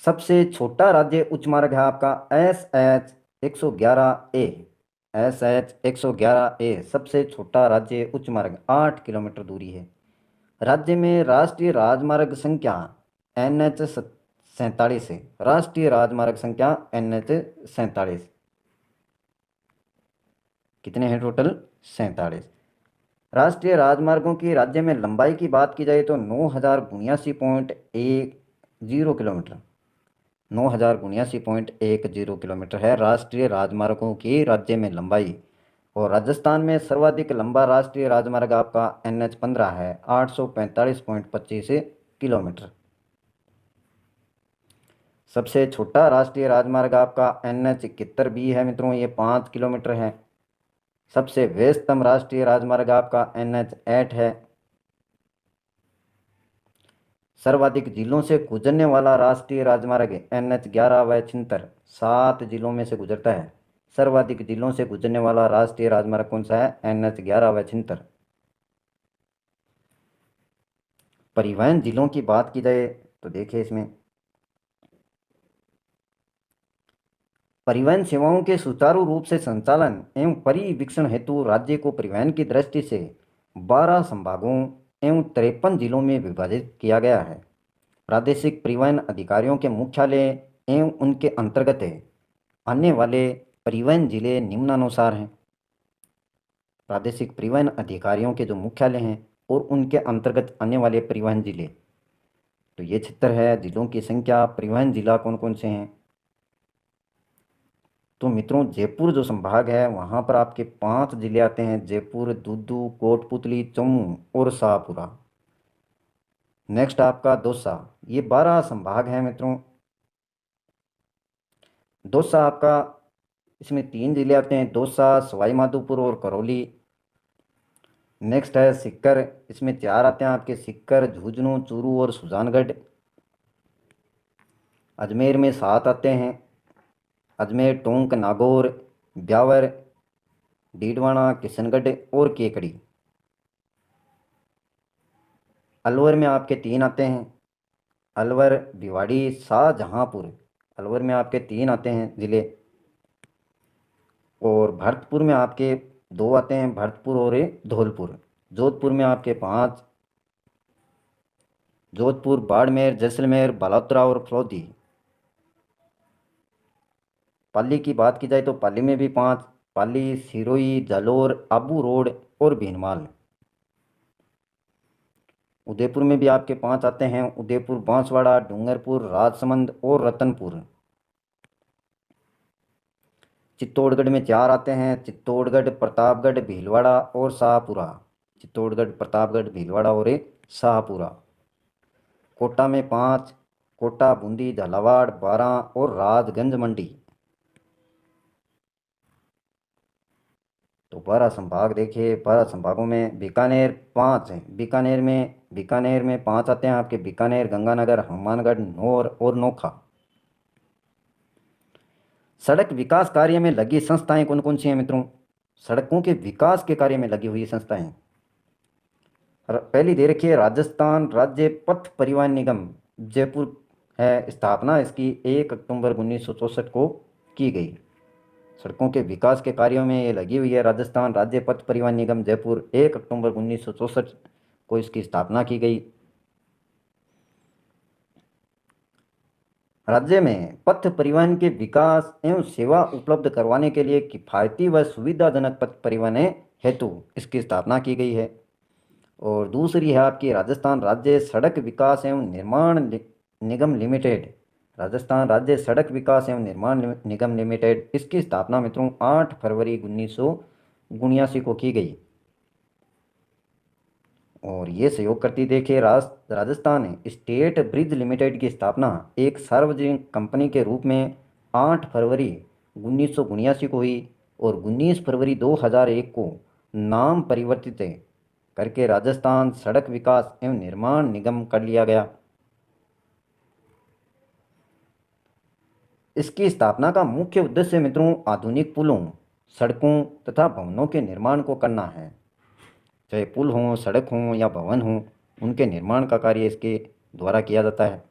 सबसे छोटा राज्य उच्च मार्ग है आपका SH111A। SH111A सबसे छोटा राज्य उच्च मार्ग 8 किलोमीटर दूरी है। राज्य में राष्ट्रीय राजमार्ग संख्या NH47 है। राष्ट्रीय राजमार्ग संख्या NH47 कितने हैं टोटल? 47। राष्ट्रीय राजमार्गों की राज्य में लंबाई की बात की जाए तो 9079.10 किलोमीटर, 9079.10 किलोमीटर है राष्ट्रीय राजमार्गों की राज्य में लंबाई। और राजस्थान में सर्वाधिक लंबा राष्ट्रीय राजमार्ग आपका NH15 है, 845.25 किलोमीटर। सबसे छोटा राष्ट्रीय राजमार्ग आपका NH71B है मित्रों, ये 5 किलोमीटर है। सबसे व्यस्तम राष्ट्रीय राजमार्ग आपका NH8 है। सर्वाधिक जिलों से गुजरने वाला राष्ट्रीय राजमार्ग NH11 व 76, 7 जिलों में से गुजरता है। सर्वाधिक जिलों से गुजरने वाला राष्ट्रीय राजमार्ग कौन सा है? NH11 व 76। परिवहन जिलों की बात की जाए तो देखिए, इसमें परिवहन सेवाओं के सुचारू रूप से संचालन एवं परिवीक्षण हेतु राज्य को परिवहन की दृष्टि से 12 संभागों एवं 53 जिलों में विभाजित किया गया है। प्रादेशिक परिवहन अधिकारियों के मुख्यालय एवं उनके अंतर्गत आने वाले परिवहन जिले निम्नानुसार हैं। प्रादेशिक परिवहन अधिकारियों के जो मुख्यालय हैं और उनके अंतर्गत आने वाले परिवहन जिले, तो ये 76 है। जिलों की संख्या, परिवहन जिला कौन कौन से हैं? तो मित्रों, जयपुर जो संभाग है वहाँ पर आपके 5 जिले आते हैं, जयपुर, दूदू, कोटपुतली, चम्मू और शाहपुरा। नेक्स्ट आपका दौसा, ये 12 संभाग हैं मित्रों। दौसा आपका, इसमें 3 जिले आते हैं, दौसा, सवाई माधोपुर और करौली। नेक्स्ट है सीकर, इसमें 4 आते हैं आपके, सीकर, झुंझुनू, चूरू और सुजानगढ़। अजमेर में 7 आते हैं, अजमेर, टोंक, नागौर, ब्यावर, डीडवाना, किशनगढ़ और केकड़ी। अलवर में आपके 3 आते हैं, अलवर, भिवाड़ी, शाहजहांपुर। अलवर में आपके 3 आते हैं ज़िले। और भरतपुर में आपके 2 आते हैं, भरतपुर और धौलपुर। जोधपुर में आपके 5, जोधपुर, बाड़मेर, जैसलमेर, बालोतरा और फलौदी। पाली की बात की जाए तो पाली में भी 5, पाली, सिरोही, जालोर, आबू रोड और भीनमाल। उदयपुर में भी आपके 5 आते हैं, उदयपुर, बांसवाड़ा, डूंगरपुर, राजसमंद और रतनपुर। चित्तौड़गढ़ में 4 आते हैं, चित्तौड़गढ़, प्रतापगढ़, भीलवाड़ा और शाहपुरा। चित्तौड़गढ़, प्रतापगढ़, भीलवाड़ा और शाहपुरा। कोटा में 5, कोटा, बूंदी, झालावाड़, बारां और राजगंज मंडी। तो 12 संभाग देखिए, 12 संभागों में बीकानेर 5 हैं। बीकानेर में 5 आते हैं आपके, बीकानेर, गंगानगर, हनुमानगढ़, नौर और नोखा। सड़क विकास कार्य में लगी संस्थाएं कौन कौन सी हैं मित्रों? सड़कों के विकास के कार्य में लगी हुई संस्थाएं, पहली दे रखी है राजस्थान राज्य पथ परिवहन निगम, जयपुर है। स्थापना इसकी 1 अक्टूबर 1964 को की गई। सड़कों के विकास के कार्यों में ये लगी हुई है। राजस्थान राज्य पथ परिवहन निगम जयपुर, 1 अक्टूबर 1964 को इसकी स्थापना की गई। राज्य में पथ परिवहन के विकास एवं सेवा उपलब्ध करवाने के लिए किफ़ायती व सुविधाजनक पथ परिवहन हेतु इसकी स्थापना की गई है। और दूसरी है आपकी राजस्थान राज्य सड़क विकास एवं निर्माण निगम लिमिटेड। राजस्थान राज्य सड़क विकास एवं निर्माण निगम लिमिटेड, इसकी स्थापना मित्रों 8 फरवरी 1979 को की गई। और ये सहयोग करती देखिए राजस्थान स्टेट ब्रिज लिमिटेड की स्थापना एक सार्वजनिक कंपनी के रूप में 8 फरवरी 1979 को हुई और 19 फरवरी 2001 को नाम परिवर्तित करके राजस्थान सड़क विकास एवं निर्माण निगम कर लिया गया। इसकी स्थापना का मुख्य उद्देश्य मित्रों आधुनिक पुलों, सड़कों तथा भवनों के निर्माण को करना है। चाहे पुल हों, सड़क हों या भवन हों, उनके निर्माण का कार्य इसके द्वारा किया जाता है।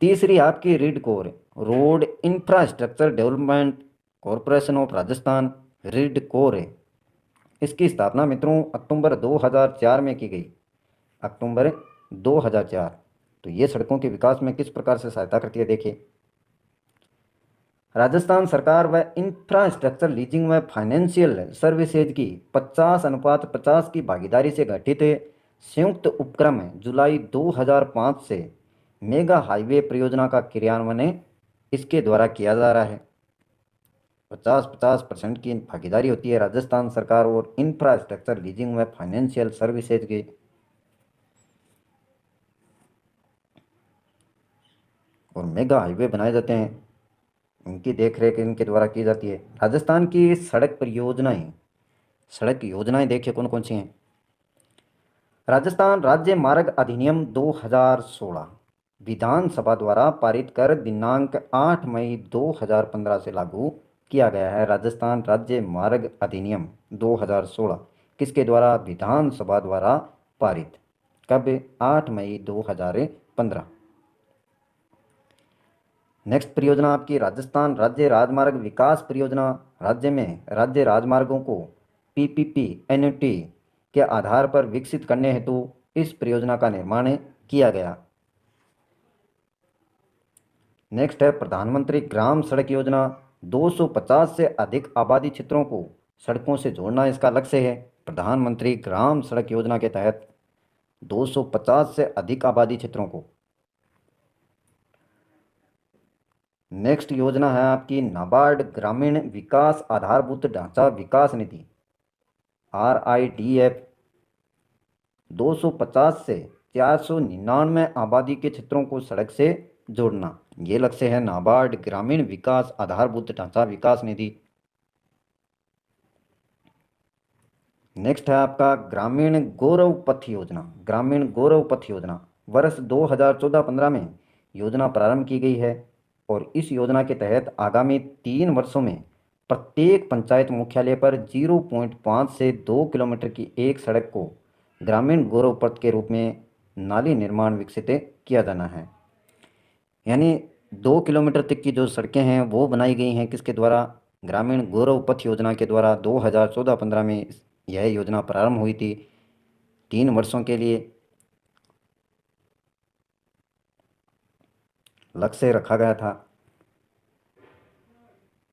तीसरी आपकी RIDCOR, road infrastructure development corporation of Rajasthan, RIDCOR है। इसकी स्थापना मित्रों अक्टूबर 2004 में की गई, अक्टूबर 2004। तो ये सड़कों के विकास में किस प्रकार से सहायता करती है देखिए। राजस्थान सरकार व इंफ्रास्ट्रक्चर लीजिंग व फाइनेंशियल सर्विसेज की 50:50 की भागीदारी से गठित संयुक्त उपक्रम जुलाई 2005 से मेगा हाईवे परियोजना का क्रियान्वयन इसके द्वारा किया जा रहा है। 50-50% की भागीदारी होती है राजस्थान सरकार और इंफ्रास्ट्रक्चर लीजिंग व फाइनेंशियल सर्विसेज की। और मेगा हाईवे बनाए जाते हैं, इनकी देखरेख इनके द्वारा की जाती है। राजस्थान की सड़क परियोजनाएं, सड़क योजनाएं देखिए कौन कौन सी हैं। राजस्थान राज्य मार्ग अधिनियम 2016 विधानसभा द्वारा पारित कर दिनांक 8 मई 2015 से लागू किया गया है। राजस्थान राज्य मार्ग अधिनियम 2016 किसके द्वारा? विधानसभा द्वारा पारित, कब? 8 मई 2015। नेक्स्ट परियोजना आपकी राजस्थान राज्य राजमार्ग विकास परियोजना। राज्य में राज्य राजमार्गों को पीपीपी एनयूटी के आधार पर विकसित करने हेतु इस परियोजना का निर्माण किया गया। नेक्स्ट है प्रधानमंत्री ग्राम सड़क योजना। 250 से अधिक आबादी क्षेत्रों को सड़कों से जोड़ना इसका लक्ष्य है। प्रधानमंत्री ग्राम सड़क योजना के तहत 250 से अधिक आबादी क्षेत्रों को। नेक्स्ट योजना है आपकी नाबार्ड ग्रामीण विकास आधारभूत ढांचा विकास निधि, RIDF। 250 से 499 आबादी के क्षेत्रों को सड़क से जोड़ना, ये लक्ष्य है नाबार्ड ग्रामीण विकास आधारभूत ढांचा विकास निधि। नेक्स्ट है आपका ग्रामीण गौरव पथ योजना। ग्रामीण गौरव पथ योजना वर्ष 2014-15 में योजना प्रारंभ की गई है और इस योजना के तहत आगामी 3 वर्षों में प्रत्येक पंचायत मुख्यालय पर 0.5 से 2 किलोमीटर की एक सड़क को ग्रामीण गौरव पथ के रूप में नाली निर्माण विकसित किया जाना है। यानी 2 किलोमीटर तक की जो सड़कें हैं वो बनाई गई हैं किसके द्वारा? ग्रामीण गौरव पथ योजना के द्वारा। 2014-15 में यह योजना प्रारंभ हुई थी, 3 वर्षों के लिए लक्ष्य रखा गया था।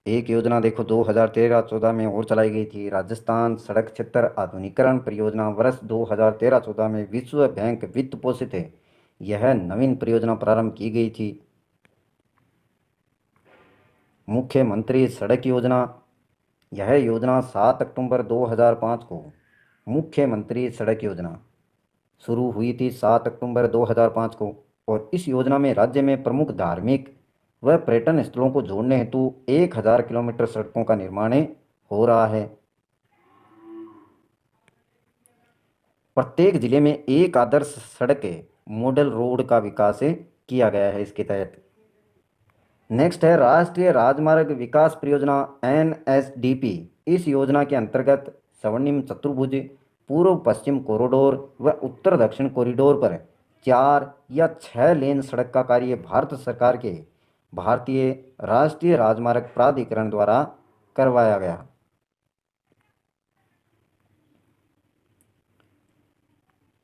एक योजना देखो 2013-14 में और चलाई गई थी, राजस्थान सड़क क्षेत्र आधुनिकीकरण परियोजना। वर्ष 2013-14 में विश्व बैंक वित्त पोषित है, यह नवीन परियोजना प्रारंभ की गई थी। मुख्यमंत्री सड़क योजना, यह योजना 7 अक्टूबर 2005 को मुख्यमंत्री सड़क योजना शुरू हुई थी, 7 अक्टूबर 2005 को। और इस योजना में राज्य में प्रमुख धार्मिक व पर्यटन स्थलों को जोड़ने हेतु 1000 किलोमीटर सड़कों का निर्माण हो रहा है। प्रत्येक जिले में एक आदर्श सड़क मॉडल रोड का विकास किया गया है इसके तहत। नेक्स्ट है राष्ट्रीय राजमार्ग विकास परियोजना, NSDP। इस योजना के अंतर्गत स्वर्णिम चतुर्भुज, पूर्व पश्चिम कॉरिडोर व उत्तर दक्षिण कॉरिडोर पर 4 या 6 लेन सड़क का कार्य भारत सरकार के भारतीय राष्ट्रीय राजमार्ग प्राधिकरण द्वारा करवाया गया।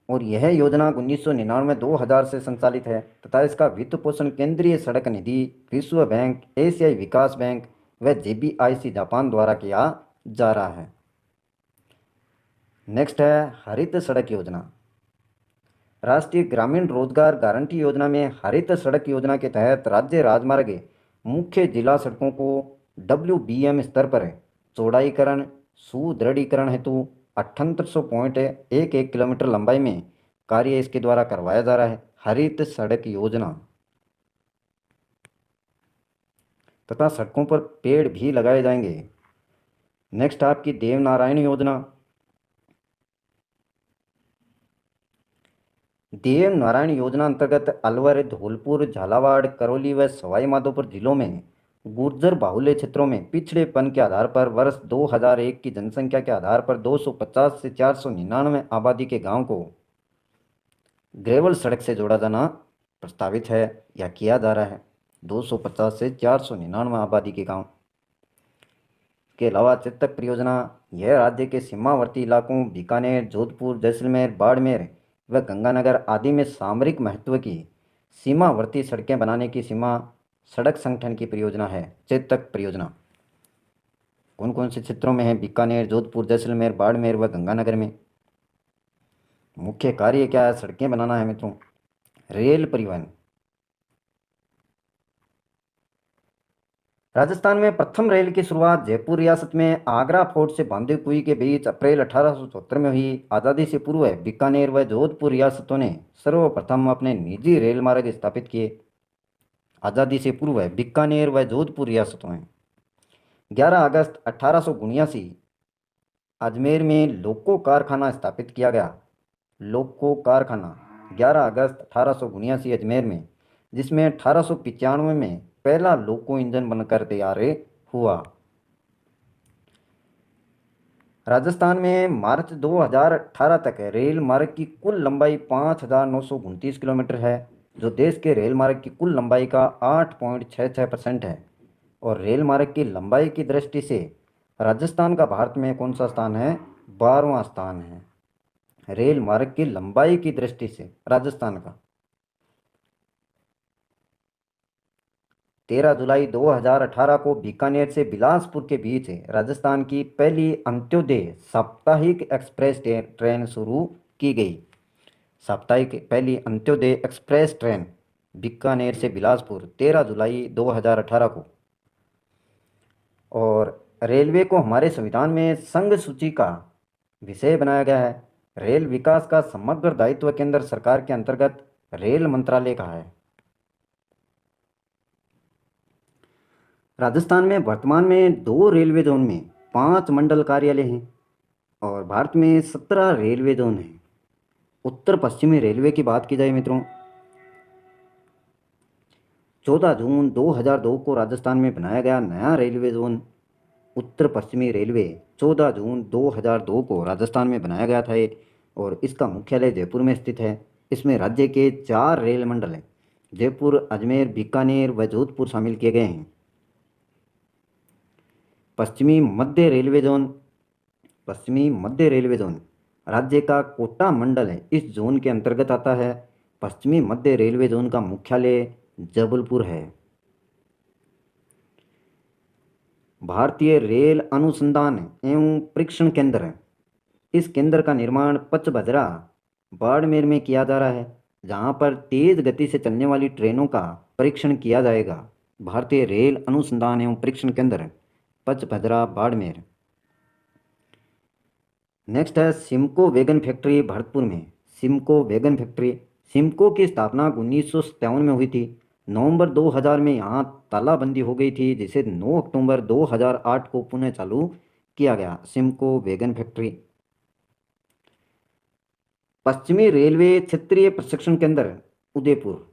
और यह योजना 1999-2000 से संचालित है तथा इसका वित्त पोषण केंद्रीय सड़क निधि, विश्व बैंक, एशियाई विकास बैंक व JBIC जापान द्वारा किया जा रहा है। नेक्स्ट है हरित सड़क योजना। राष्ट्रीय ग्रामीण रोजगार गारंटी योजना में हरित सड़क योजना के तहत राज्य राजमार्ग मुख्य जिला सड़कों को WBM स्तर पर चौड़ाईकरण सुदृढ़ीकरण हेतु 7811 किलोमीटर लंबाई में कार्य इसके द्वारा करवाया जा रहा है, हरित सड़क योजना। तथा सड़कों पर पेड़ भी लगाए जाएंगे। नेक्स्ट आपकी देवनारायण योजना। देवनारायण योजना अंतर्गत अलवर, धौलपुर, झालावाड़, करौली व सवाई माधोपुर जिलों में गुर्जर बाहुल्य क्षेत्रों में पिछड़ेपन के आधार पर वर्ष 2001 की जनसंख्या के आधार पर 250 से 499 आबादी के गांव को ग्रेवल सड़क से जोड़ा जाना प्रस्तावित है या किया जा रहा है। 250 से 499 आबादी के गांव के अलावा चेतक परियोजना, यह राज्य के सीमावर्ती इलाकों बीकानेर, जोधपुर, जैसलमेर, बाड़मेर व गंगानगर आदि में सामरिक महत्व की सीमावर्ती सड़कें बनाने की सीमा सड़क संगठन की परियोजना है। चेतक परियोजना कौन कौन से क्षेत्रों में है? बीकानेर, जोधपुर, जैसलमेर, बाड़मेर व गंगानगर में। मुख्य कार्य क्या है? सड़कें बनाना है मित्रों। रेल परिवहन। राजस्थान में प्रथम रेल की शुरुआत जयपुर रियासत में आगरा फोर्ट से बांदीकुई के बीच अप्रैल 1874 में हुई। आज़ादी से पूर्व बीकानेर व जोधपुर रियासतों ने सर्वप्रथम अपने निजी रेल मार्ग स्थापित किए। आज़ादी से पूर्व बीकानेर व जोधपुर रियासतों में 11 अगस्त 1879 अजमेर में लोको कारखाना स्थापित किया गया। लोको कारखाना 11 अगस्त 1879 अजमेर में, जिसमें 1895 में पहला लोको इंजन बनकर तैयार हुआ। राजस्थान में मार्च 2018 तक रेल मार्ग की कुल लंबाई 5,929 किलोमीटर है, जो देश के रेल मार्ग की कुल लंबाई का 8.66% है। और रेल मार्ग की लंबाई की दृष्टि से राजस्थान का भारत में कौन सा स्थान है? 12वां स्थान है। रेल मार्ग की लंबाई की दृष्टि से राजस्थान का। 13 जुलाई 2018 को बीकानेर से बिलासपुर के बीच राजस्थान की पहली अंत्योदय साप्ताहिक एक्सप्रेस ट्रेन शुरू की गई। साप्ताहिक पहली अंत्योदय एक्सप्रेस ट्रेन बीकानेर से बिलासपुर 13 जुलाई 2018 को। और रेलवे को हमारे संविधान में संघ सूची का विषय बनाया गया है। रेल विकास का समग्र दायित्व केंद्र सरकार के अंतर्गत रेल मंत्रालय का है। राजस्थान में वर्तमान में 2 रेलवे जोन में 5 मंडल कार्यालय हैं और भारत में 17 रेलवे जोन हैं। उत्तर पश्चिमी रेलवे की बात की जाए मित्रों, 14 जून 2002 को राजस्थान में बनाया गया नया रेलवे जोन उत्तर पश्चिमी रेलवे 14 जून 2002 को राजस्थान में बनाया गया था और इसका मुख्यालय जयपुर में स्थित है। इसमें राज्य के 4 रेल मंडल हैं, जयपुर, अजमेर, बीकानेर व जोधपुर शामिल किए गए हैं। पश्चिमी मध्य रेलवे जोन राज्य का कोटा मंडल है, इस जोन के अंतर्गत आता है। पश्चिमी मध्य रेलवे जोन का मुख्यालय जबलपुर है। भारतीय रेल अनुसंधान एवं परीक्षण केंद्र है, इस केंद्र का निर्माण पचभद्रा बाड़मेर में किया जा रहा है, जहां पर तेज गति से चलने वाली ट्रेनों का परीक्षण किया जाएगा। भारतीय रेल अनुसंधान एवं परीक्षण केंद्र पचभद्रा बाड़मेर। नेक्स्ट है सिमको वैगन फैक्ट्री भरतपुर में। सिमको वैगन फैक्ट्री, सिमको की स्थापना 1957 में हुई थी। नवंबर 2000 में यहाँ तालाबंदी हो गई थी, जिसे 9 अक्टूबर 2008 को पुनः चालू किया गया। Simco wagon factory. पश्चिमी रेलवे क्षेत्रीय प्रशिक्षण केंद्र उदयपुर।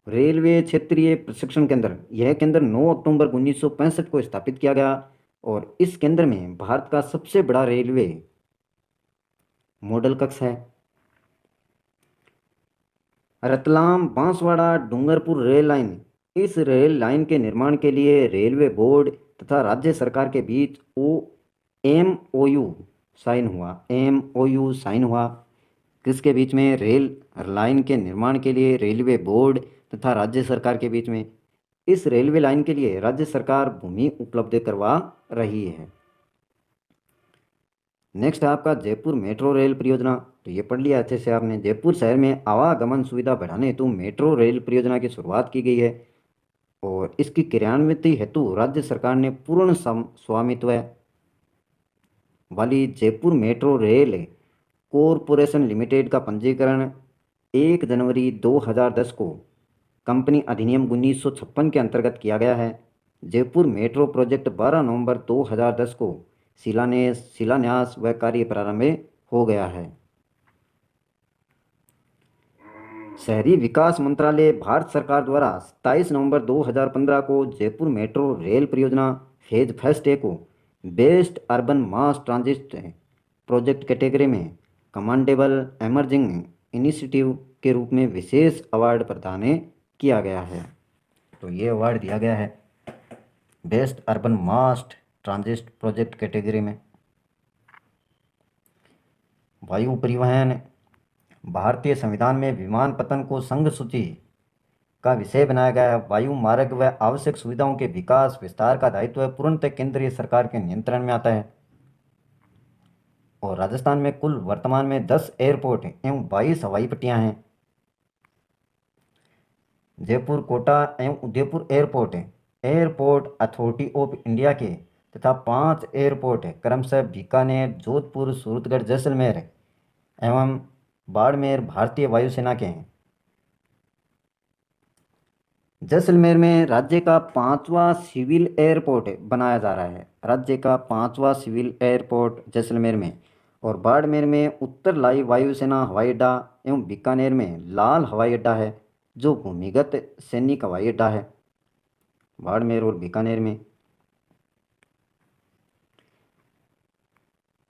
रेलवे क्षेत्रीय प्रशिक्षण केंद्र, यह केंद्र 9 अक्टूबर 1965 को स्थापित किया गया और इस केंद्र में भारत का सबसे बड़ा रेलवे मॉडल कक्ष है। रतलाम बांसवाड़ा डूंगरपुर रेल लाइन, इस रेल लाइन के निर्माण के लिए रेलवे बोर्ड तथा राज्य सरकार के बीच MOU साइन हुआ। किसके बीच में? रेल लाइन के निर्माण के लिए रेलवे बोर्ड तथा राज्य सरकार के बीच में। इस रेलवे लाइन के लिए राज्य सरकार भूमि उपलब्ध करवा रही है। नेक्स्ट है आपका जयपुर मेट्रो रेल परियोजना। तो ये पढ़ लिया अच्छे से आपने। जयपुर शहर में आवागमन सुविधा बढ़ाने हेतु मेट्रो रेल परियोजना की शुरुआत की गई है और इसकी क्रियान्विति हेतु राज्य सरकार ने पूर्ण स्वामित्व वाली Jaipur metro rail corporation limited का पंजीकरण 1 जनवरी 2010 को कंपनी अधिनियम 1956 के अंतर्गत किया गया है। जयपुर मेट्रो प्रोजेक्ट 12 नवंबर 2010 को शिलान्यास व कार्य प्रारंभ हो गया है। शहरी विकास मंत्रालय भारत सरकार द्वारा 27 नवंबर 2015 को जयपुर मेट्रो रेल परियोजना फेज फर्स्ट ए को बेस्ट अर्बन मास ट्रांजिट प्रोजेक्ट कैटेगरी में कमांडेबल एमर्जिंग इनिशिएटिव के रूप में विशेष अवार्ड प्रदान किया गया है। तो ये अवार्ड दिया गया है बेस्ट अर्बन मास ट्रांजिट प्रोजेक्ट कैटेगरी में। वायु परिवहन भारतीय संविधान में विमानपत्तन को संघ सूची का विषय बनाया गया है। वायु मार्ग व आवश्यक सुविधाओं के विकास विस्तार का दायित्व पूर्णतः केंद्रीय सरकार के नियंत्रण में आता है और राजस्थान में कुल वर्तमान में 10 एयरपोर्ट एवं 22 हवाई पट्टियां हैं। जयपुर, कोटा एवं Udaipur airport authority of India के तथा 5 एयरपोर्ट क्रमशः बीकानेर, जोधपुर, सूरतगढ़, जैसलमेर एवं बाड़मेर भारतीय वायुसेना के हैं। जैसलमेर में राज्य का 5वां सिविल एयरपोर्ट बनाया जा रहा है। राज्य का 5वां सिविल एयरपोर्ट जैसलमेर में और बाड़मेर में उत्तर लाई वायुसेना हवाई अड्डा एवं बीकानेर में लाल हवाई अड्डा है जो भूमिगत सैनिक हवाई अड्डा है बाड़मेर और बीकानेर में।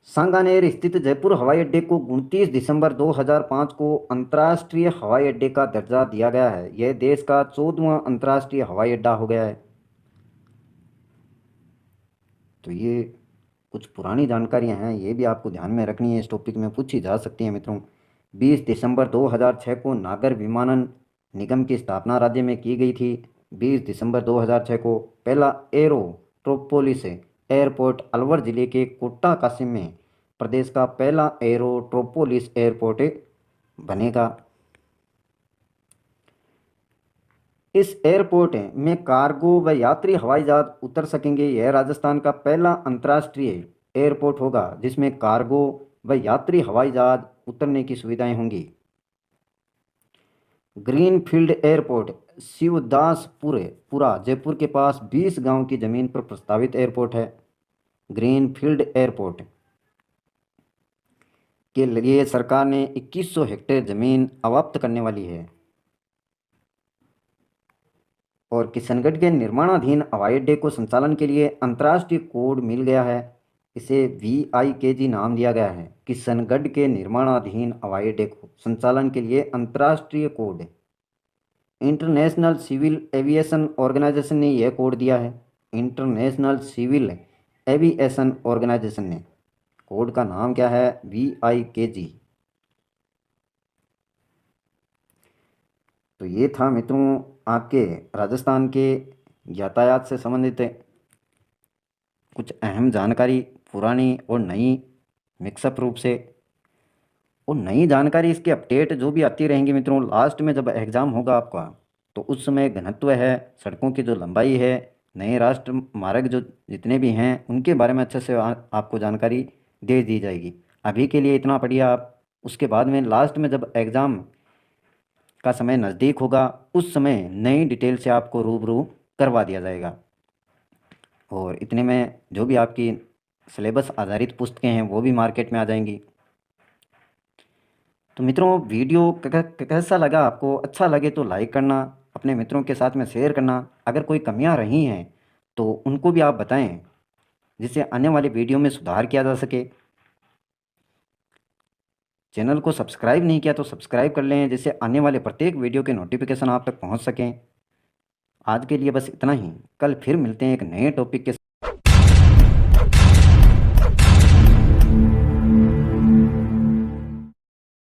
सांगानेर स्थित जयपुर हवाई अड्डे को 29 दिसंबर 2005 को अंतर्राष्ट्रीय हवाई अड्डे का दर्जा दिया गया है। यह देश का 14वां अंतर्राष्ट्रीय हवाई अड्डा हो गया है। तो ये कुछ पुरानी जानकारियां हैं, ये भी आपको ध्यान में रखनी है, इस टॉपिक में पूछी जा सकती है मित्रों। 20 दिसंबर 2006 को नागर विमानन निगम की स्थापना राज्य में की गई थी। 20 दिसंबर 2006 को पहला एरोट्रोपोलिस एयरपोर्ट अलवर जिले के कोटा कासिम में प्रदेश का पहला एरोट्रोपोलिस एयरपोर्ट बनेगा। इस एयरपोर्ट में कार्गो व यात्री हवाई जहाज उतर सकेंगे। यह राजस्थान का पहला अंतर्राष्ट्रीय एयरपोर्ट होगा जिसमें कार्गो व यात्री हवाई जहाज उतरने की सुविधाएं होंगी। ग्रीनफील्ड एयरपोर्ट शिवदासपुरा जयपुर के पास 20 गांव की जमीन पर प्रस्तावित एयरपोर्ट है। ग्रीनफील्ड एयरपोर्ट के लिए सरकार ने 2100 हेक्टेयर जमीन अवाप्त करने वाली है। और किशनगढ़ के निर्माणाधीन हवाई अड्डे को संचालन के लिए अंतर्राष्ट्रीय कोड मिल गया है। इसे VIKG नाम दिया गया है। किशनगढ़ के निर्माणाधीन हवाई अड्डे को संचालन के लिए अंतर्राष्ट्रीय code international civil aviation organisation ने यह कोड दिया है। इंटरनेशनल सिविल एविएशन ऑर्गेनाइजेशन ने कोड का नाम क्या है? VIKG। तो ये था मित्रों आपके राजस्थान के यातायात से संबंधित कुछ अहम जानकारी, पुरानी और नई मिक्सअप रूप से। और नई जानकारी इसके अपडेट जो भी आती रहेंगी मित्रों, लास्ट में जब एग्ज़ाम होगा आपका तो उस समय घनत्व है, सड़कों की जो लंबाई है, नए राष्ट्र मार्ग जो जितने भी हैं उनके बारे में अच्छे से आपको जानकारी दे दी जाएगी। अभी के लिए इतना पढ़िए आप। उसके बाद में लास्ट में जब एग्ज़ाम का समय नज़दीक होगा उस समय नई डिटेल से आपको रूबरू करवा दिया जाएगा। और इतने में जो भी आपकी सिलेबस आधारित पुस्तकें हैं वो भी मार्केट में आ जाएंगी। तो मित्रों वीडियो कैसा लगा आपको? अच्छा लगे तो लाइक करना, अपने मित्रों के साथ में शेयर करना। अगर कोई कमियां रही हैं तो उनको भी आप बताएं जिससे आने वाली वीडियो में सुधार किया जा सके। चैनल को सब्सक्राइब नहीं किया तो सब्सक्राइब कर लें जिससे आने वाले प्रत्येक वीडियो के नोटिफिकेशन आप तक पहुंच सकें। आज के लिए बस इतना ही। कल फिर मिलते हैं एक नए टॉपिक के